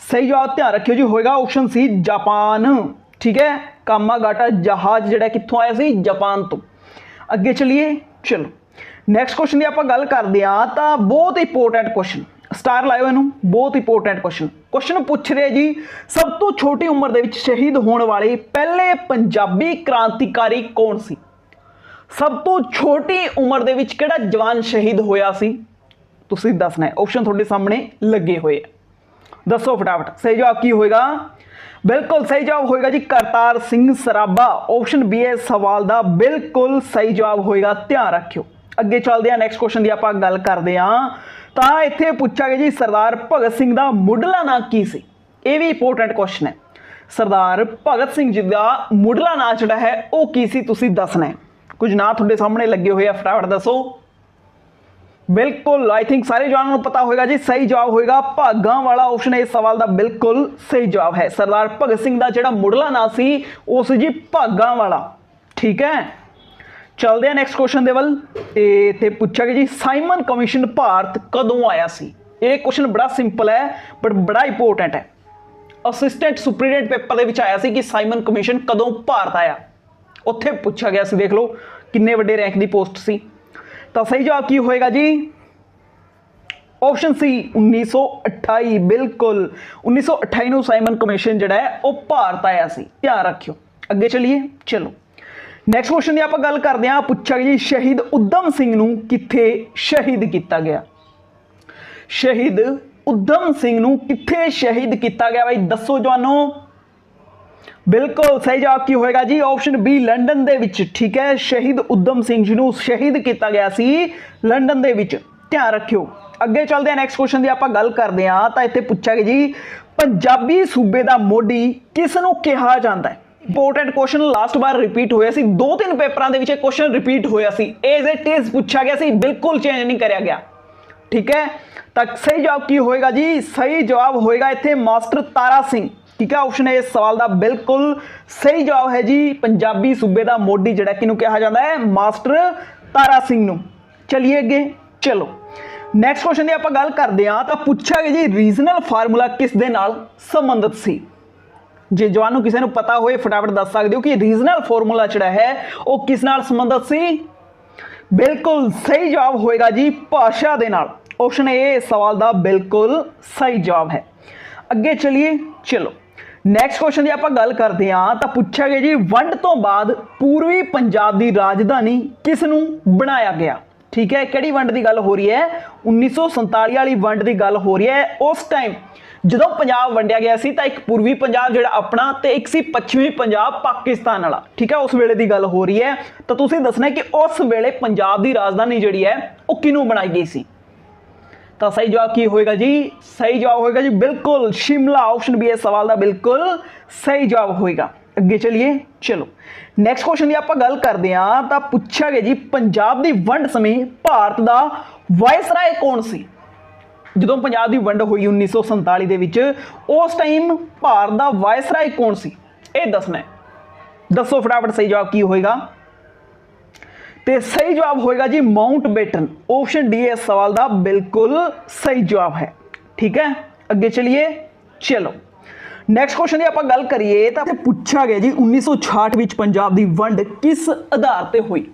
सही जवाब ध्यान रखियो जी होएगा ऑप्शन सी जापान, ठीक है। कामागाटा जहाज जिहड़ा कित्थों आया सी? जापान तो। अगे चलिए, चलो नैक्सट क्वेश्चन की आपां गल करते हैं। तो बहुत इंपोर्टेंट क्वेश्चन, स्टार लाओ इनू, बहुत इंपोर्टेंट क्वेश्चन पूछ रहे जी सब तो छोटी उम्र दे विच शहीद होने वाले पहले पंजाबी क्रांतिकारी कौन सी? सब तो छोटी उम्र दे विच किहड़ा जवान शहीद होया सी? तुसीं दसना है, ऑप्शन तुहाडे सामने लगे हुए, दसो फटाफट। सही जवाब की होएगा? बिल्कुल सही जवाब होएगा जी करतार सिंह सराभा। ऑप्शन बी है सवाल का बिल्कुल सही जवाब होएगा, ध्यान रखियो। अगे चलते हैं नैक्सट क्वेश्चन की आपां गल करते हैं। तो इत्थे पूछा गया जी सरदार भगत सिंह का मुढ़ला नाम की सी? यह भी इंपोर्टेंट क्वेश्चन है। सरदार भगत सिंह जी का मुढ़ला नाम जिहड़ा है वो की सी? तुसीं दसना है। कुछ ना थोड़े सामने लगे हुए, फटाफट दसो। बिल्कुल आई थिंक सारे जवानों को पता होगा जी, सही जवाब होगा भागा वाला। ऑप्शन है इस सवाल का बिल्कुल सही जवाब है। सरदार भगत सिंह का जो मुढ़ला नाम सी उस जी भागा वाला, ठीक है। चलते हैं नैक्सट क्वेश्चन के वल। इत्थे पूछा गया जी साइमन कमीशन भारत कदों आया सी? ये क्वेश्चन बड़ा सिंपल है बट बड़ा इंपोर्टेंट है। असिस्टेंट सुपरीडेंट पेपर के आया सी कि साइमन कमीशन कदों भारत आया, उत्थे पूछा गया सी। देख लो किन्ने वड्डे रैंक की पोस्ट सी। तो सही जवाब की होएगा जी ऑप्शन सी 1928। बिल्कुल 1928 में साइमन कमीशन जिहड़ा है वो भारत आया सी, ध्यान रखियो। अगे चलिए, चलो नैक्सट क्वेश्चन की आपां गल करते हैं। पूछा गया जी शहीद उधम सिंह नूं कित्थे शहीद किया गया? शहीद उधम सिंह नूं कित्थे शहीद किया गया भाई? दसो जवानों, ਬਿਲਕੁਲ ਸਹੀ ਜਵਾਬ ਕੀ ਹੋਏਗਾ ਜੀ ਆਪਸ਼ਨ ਬੀ ਲੰਡਨ ਦੇ ਵਿੱਚ। ਠੀਕ ਹੈ, ਸ਼ਹੀਦ ਊਧਮ ਸਿੰਘ ਜੀ ਨੂੰ ਸ਼ਹੀਦ ਕੀਤਾ ਗਿਆ ਸੀ ਲੰਡਨ ਦੇ ਵਿੱਚ, ਧਿਆਨ ਰੱਖਿਓ। ਅੱਗੇ ਚੱਲਦੇ ਹਾਂ, ਨੈਕਸਟ ਕੁਐਸਚਨ ਦੀ ਆਪਾਂ ਗੱਲ ਕਰਦੇ ਹਾਂ ਤਾਂ ਇੱਥੇ ਪੁੱਛਿਆ ਗਿਆ ਜੀ ਪੰਜਾਬੀ ਸੂਬੇ ਦਾ ਮੋਢੀ ਕਿਸ ਨੂੰ ਕਿਹਾ ਜਾਂਦਾ ਹੈ। ਇੰਪੋਰਟੈਂਟ ਕੁਐਸਚਨ ਲਾਸਟ ਵਾਰ ਰਿਪੀਟ ਹੋਇਆ ਸੀ, 2-3 ਪੇਪਰਾਂ ਦੇ ਵਿੱਚ ਇਹ ਕੁਐਸਚਨ ਰਿਪੀਟ ਹੋਇਆ ਸੀ, ਐਜ਼ ਇਟ ਇਜ਼ ਪੁੱਛਿਆ ਗਿਆ ਸੀ, ਬਿਲਕੁਲ ਚੇਂਜ ਨਹੀਂ ਕਰਿਆ ਗਿਆ। ਠੀਕ ਹੈ, ਤਾਂ ਸਹੀ ਜਵਾਬ ਕੀ ਹੋਏਗਾ ਜੀ, ਸਹੀ ਜਵਾਬ ਹੋਏਗਾ ਇੱਥੇ ਮਾਸਟਰ ਤਾਰਾ ਸਿੰਘ। ਠੀਕ ਹੈ, ਆਪਸ਼ਨ ਇਸ ਸਵਾਲ ਦਾ ਬਿਲकुल ਸਹੀ ਜਵਾਬ ਹੈ ਜੀ। ਪੰਜਾਬੀ ਸੂਬੇ ਦਾ ਮੋਢੀ ਜਿਹੜਾ ਕਿਹਨੂੰ ਕਿਹਾ ਜਾਂਦਾ ਹੈ, ਮਾਸਟਰ ਤਾਰਾ ਸਿੰਘ ਨੂੰ। ਚਲਿਏ ਅੱਗੇ ਚਲੋ, ਨੈਕਸਟ ਕੁਐਸਚਨ ਦੀ ਆਪਾਂ ਗੱਲ ਕਰਦੇ ਹਾਂ ਤਾਂ ਪੁੱਛਿਆ ਗਿਆ ਜੀ ਰੀਜਨਲ ਫਾਰਮੂਲਾ ਕਿਸ ਦੇ ਨਾਲ ਸੰਬੰਧਿਤ ਸੀ। ਜੇ ਜਵਾਨੋਂ ਕਿਸੇ ਨੂੰ ਪਤਾ ਹੋਏ ਫਟਾਫਟ ਦੱਸ ਸਕਦੇ ਹੋ ਕਿ ਰੀਜਨਲ ਫਾਰਮੂਲਾ ਜਿਹੜਾ ਹੈ ਉਹ ਕਿਸ ਨਾਲ ਸੰਬੰਧਿਤ ਸੀ। ਬਿਲਕੁਲ ਸਹੀ ਜਵਾਬ ਹੋਏਗਾ ਜੀ ਭਾਸ਼ਾ ਦੇ ਨਾਲ। ਆਪਸ਼ਨ ਏ ਸਵਾਲ ਦਾ ਬਿਲकुल ਸਹੀ ਜਵਾਬ ਹੈ। ਅੱਗੇ ਚਲਿਏ ਚਲੋ, ਨੈਕਸਟ ਕੁਐਸਚਨ ਦੀ ਆਪਾਂ ਗੱਲ ਕਰਦੇ ਹਾਂ ਤਾਂ ਪੁੱਛਿਆ ਗਿਆ ਜੀ ਵੰਡ ਤੋਂ ਬਾਅਦ ਪੂਰਬੀ ਪੰਜਾਬ ਦੀ ਰਾਜਧਾਨੀ ਕਿਸ ਨੂੰ ਬਣਾਇਆ ਗਿਆ। ਠੀਕ ਹੈ, ਕਿਹੜੀ ਵੰਡ ਦੀ ਗੱਲ ਹੋ ਰਹੀ ਹੈ, 1947 ਵਾਲੀ ਵੰਡ ਦੀ ਗੱਲ ਹੋ ਰਹੀ ਹੈ। ਉਸ ਟਾਈਮ ਜਦੋਂ ਪੰਜਾਬ ਵੰਡਿਆ ਗਿਆ ਸੀ ਤਾਂ ਇੱਕ ਪੂਰਬੀ ਪੰਜਾਬ ਜਿਹੜਾ ਆਪਣਾ ਤੇ ਇੱਕ ਸੀ ਪੱਛਮੀ ਪੰਜਾਬ ਪਾਕਿਸਤਾਨ ਵਾਲਾ। ਠੀਕ ਹੈ, ਉਸ ਵੇਲੇ ਦੀ ਗੱਲ ਹੋ ਰਹੀ ਹੈ ਤਾਂ ਤੁਸੀਂ ਦੱਸਣਾ ਕਿ ਉਸ ਵੇਲੇ ਪੰਜਾਬ ਦੀ ਰਾਜਧਾਨੀ ਜਿਹੜੀ ਹੈ ਉਹ ਕਿਹਨੂੰ ਬਣਾਈ ਗਈ ਸੀ। ਤਾਂ ਸਹੀ ਜਵਾਬ ਕੀ ਹੋਏਗਾ ਜੀ, ਸਹੀ ਜਵਾਬ ਹੋਏਗਾ ਜੀ ਬਿਲकुल शिमला। ਆਪਸ਼ਨ ਬੀ ਇਸ ਸਵਾਲ ਦਾ ਬਿਲकुल ਸਹੀ ਜਵਾਬ ਹੋਏਗਾ। ਅੱਗੇ ਚਲਿਏ ਚਲੋ, ਨੈਕਸਟ ਕੁਐਸਚਨ ਦੀ ਆਪਾਂ ਗੱਲ ਕਰਦੇ ਹਾਂ ਤਾਂ ਪੁੱਛਿਆ ਗਿਆ ਜੀ ਪੰਜਾਬ ਦੀ ਵੰਡ ਸਮੇਂ ਭਾਰਤ ਦਾ ਵਾਇਸਰਾਏ ਕੌਣ ਸੀ। ਜਦੋਂ ਪੰਜਾਬ ਦੀ ਵੰਡ ਹੋਈ 1947 ਦੇ ਵਿੱਚ, ਉਸ ਟਾਈਮ ਭਾਰਤ ਦਾ ਵਾਇਸਰਾਏ ਕੌਣ ਸੀ, ਇਹ ਦੱਸਣਾ ਹੈ। ਦੱਸੋ ਫਟਾਫਟ ਸਹੀ ਜਵਾਬ ਕੀ ਹੋਏਗਾ। ਤੇ ਸਹੀ ਜਵਾਬ ਹੋਏਗਾ ਜੀ ਮਾਊਂਟ ਬੇਟਨ। ਆਪਸ਼ਨ ਡੀ ਇਸ ਸਵਾਲ ਦਾ ਬਿਲकुल ਸਹੀ ਜਵਾਬ ਹੈ। ਠੀਕ ਹੈ, ਅੱਗੇ ਚਲਿਏ ਚਲੋ, ਨੈਕਸਟ ਕੁਐਸਚਨ ਦੀ ਆਪਾਂ ਗੱਲ ਕਰੀਏ ਤਾਂ ਪੁੱਛਿਆ ਗਿਆ ਜੀ 1966 ਵਿੱਚ ਪੰਜਾਬ ਦੀ ਵੰਡ ਕਿਸ ਆਧਾਰ ਤੇ ਹੋਈ।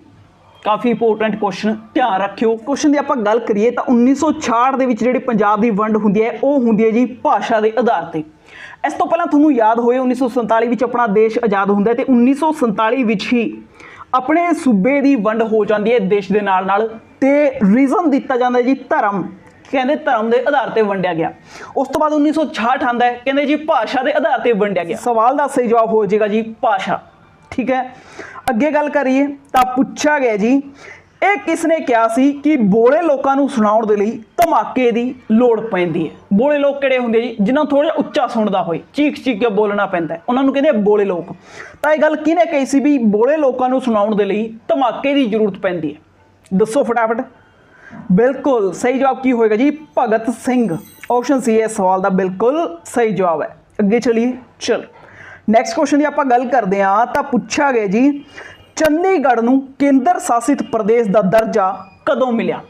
ਕਾਫੀ ਇੰਪੋਰਟੈਂਟ ਕੁਐਸਚਨ, ਧਿਆਨ ਰੱਖਿਓ। ਕੁਐਸਚਨ ਦੀ ਆਪਾਂ ਗੱਲ ਕਰੀਏ ਤਾਂ 1966 ਦੇ ਵਿੱਚ ਜਿਹੜੀ ਪੰਜਾਬ ਦੀ ਵੰਡ ਹੁੰਦੀ ਹੈ ਉਹ ਹੁੰਦੀ ਹੈ ਜੀ ਭਾਸ਼ਾ ਦੇ ਆਧਾਰ ਤੇ। ਇਸ ਤੋਂ ਪਹਿਲਾਂ ਤੁਹਾਨੂੰ ਯਾਦ ਹੋਏ 1947 ਵਿੱਚ ਆਪਣਾ ਦੇਸ਼ ਆਜ਼ਾਦ ਹੁੰਦਾ ਹੈ ਤੇ 1947 ਵਿੱਚ ਹੀ ਆਪਣੇ ਸੂਬੇ ਦੀ ਵੰਡ ਹੋ ਜਾਂਦੀ ਹੈ ਦੇਸ਼ ਦੇ ਨਾਲ ਨਾਲ, ਤੇ ਰੀਜ਼ਨ ਦਿੱਤਾ ਜਾਂਦਾ ਜੀ ਧਰਮ। ਕਹਿੰਦੇ ਧਰਮ ਦੇ ਆਧਾਰ ਤੇ ਵੰਡਿਆ ਗਿਆ। ਉਸ ਤੋਂ ਬਾਅਦ 1966 ਆਉਂਦਾ ਹੈ, ਕਹਿੰਦੇ ਜੀ ਭਾਸ਼ਾ ਦੇ ਆਧਾਰ ਤੇ ਵੰਡਿਆ ਗਿਆ। ਸਵਾਲ ਦਾ ਸਹੀ ਜਵਾਬ ਹੋ ਜਾਏਗਾ ਜੀ ਭਾਸ਼ਾ। ਠੀਕ ਹੈ, ਅੱਗੇ ਗੱਲ ਕਰੀਏ ਤਾਂ ਪੁੱਛਿਆ ਗਿਆ ਜੀ ਇਹ ਕਿਸ ਨੇ ਕਿਹਾ ਸੀ ਕਿ ਬੋਲੇ ਲੋਕਾਂ ਨੂੰ ਸੁਣਾਉਣ ਦੇ ਲਈ ਧਮਾਕੇ ਦੀ ਲੋੜ ਪੈਂਦੀ ਹੈ। ਬੋਲੇ ਲੋਕ ਕਿਹੜੇ ਹੁੰਦੇ ਜੀ, ਜਿਨ੍ਹਾਂ ਨੂੰ ਥੋੜਾ ਜਿਹਾ ਉੱਚਾ ਸੁਣਦਾ ਹੋਏ, ਚੀਖ ਚੀਖ ਕੇ ਬੋਲਣਾ ਪੈਂਦਾ, ਉਹਨਾਂ ਨੂੰ ਕਹਿੰਦੇ ਬੋਲੇ ਲੋਕ। ਤਾਂ ਇਹ ਗੱਲ ਕਿਹਨੇ ਕਹੀ ਸੀ ਵੀ ਬੋਲੇ ਲੋਕਾਂ ਨੂੰ ਸੁਣਾਉਣ ਦੇ ਲਈ ਧਮਾਕੇ ਦੀ ਜ਼ਰੂਰਤ ਪੈਂਦੀ ਹੈ। ਦੱਸੋ ਫਟਾਫਟ। ਬਿਲकुल ਸਹੀ ਜਵਾਬ ਕੀ ਹੋਏਗਾ ਜੀ ਭਗਤ ਸਿੰਘ। ਆਪਸ਼ਨ ਸੀ ਇਸ ਸਵਾਲ ਦਾ ਬਿਲकुल ਸਹੀ ਜਵਾਬ ਹੈ। ਅੱਗੇ ਚਲਿਏ ਚਲੋ, ਨੈਕਸਟ ਕੁਐਸਚਨ ਦੀ ਆਪਾਂ ਗੱਲ ਕਰਦੇ ਹਾਂ ਤਾਂ ਪੁੱਛਿਆ ਗਿਆ ਜੀ ਚੰਡੀਗੜ੍ਹ ਨੂੰ ਕੇਂਦਰ ਸ਼ਾਸਿਤ ਪ੍ਰਦੇਸ਼ ਦਾ ਦਰਜਾ ਕਦੋਂ ਮਿਲਿਆ।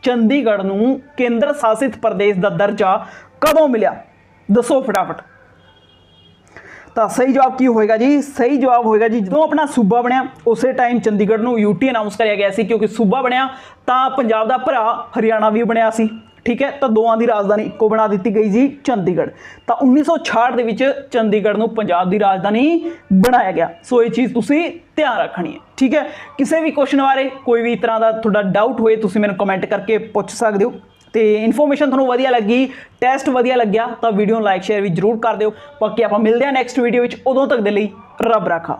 ਚੰਡੀਗੜ੍ਹ ਨੂੰ ਕੇਂਦਰ ਸ਼ਾਸਿਤ ਪ੍ਰਦੇਸ਼ ਦਾ ਦਰਜਾ ਕਦੋਂ ਮਿਲਿਆ, ਦੱਸੋ ਫਟਾਫਟ। ਤਾਂ ਸਹੀ ਜਵਾਬ ਕੀ ਹੋਏਗਾ ਜੀ, ਸਹੀ ਜਵਾਬ ਹੋਏਗਾ ਜੀ ਜਦੋਂ ਆਪਣਾ ਸੂਬਾ ਬਣਿਆ ਉਸੇ ਟਾਈਮ ਚੰਡੀਗੜ੍ਹ ਨੂੰ ਯੂਟੀ ਅਨਾਉਂਸ ਕਰਿਆ ਗਿਆ ਸੀ, ਕਿਉਂਕਿ ਸੂਬਾ ਬਣਿਆ ਤਾਂ ਪੰਜਾਬ ਦਾ ਭਰਾ ਹਰਿਆਣਾ ਵੀ ਬਣਿਆ ਸੀ। ਠੀਕ ਹੈ, ਤਾਂ ਦੋਵਾਂ ਦੀ ਰਾਜਧਾਨੀ ਇੱਕੋ ਬਣਾ ਦਿੱਤੀ ਗਈ ਜੀ ਚੰਡੀਗੜ੍ਹ। ਤਾਂ 1966 ਦੇ ਵਿੱਚ ਚੰਡੀਗੜ੍ਹ ਨੂੰ ਪੰਜਾਬ ਦੀ ਰਾਜਧਾਨੀ ਬਣਾਇਆ ਗਿਆ। ਸੋ ਇਹ ਚੀਜ਼ ਤੁਸੀਂ ਧਿਆਨ ਰੱਖਣੀ ਹੈ। ਠੀਕ ਹੈ, ਕਿਸੇ ਵੀ ਕੁਐਸਚਨ ਬਾਰੇ ਕੋਈ ਵੀ ਤਰ੍ਹਾਂ ਦਾ ਤੁਹਾਡਾ ਡਾਊਟ ਹੋਏ ਤੁਸੀਂ ਮੈਨੂੰ ਕਮੈਂਟ ਕਰਕੇ ਪੁੱਛ ਸਕਦੇ ਹੋ। ਤੇ ਇਨਫੋਰਮੇਸ਼ਨ ਤੁਹਾਨੂੰ ਵਧੀਆ ਲੱਗੀ, ਟੈਸਟ ਵਧੀਆ ਲੱਗਿਆ ਤਾਂ ਵੀਡੀਓ ਨੂੰ ਲਾਈਕ ਸ਼ੇਅਰ ਵੀ ਜ਼ਰੂਰ ਕਰ ਦਿਓ। ਬਾਕੀ ਆਪਾਂ ਮਿਲਦੇ ਹਾਂ ਨੈਕਸਟ ਵੀਡੀਓ ਵਿੱਚ, ਉਦੋਂ ਤੱਕ ਦੇ ਲਈ ਰੱਬ ਰਾਖਾ।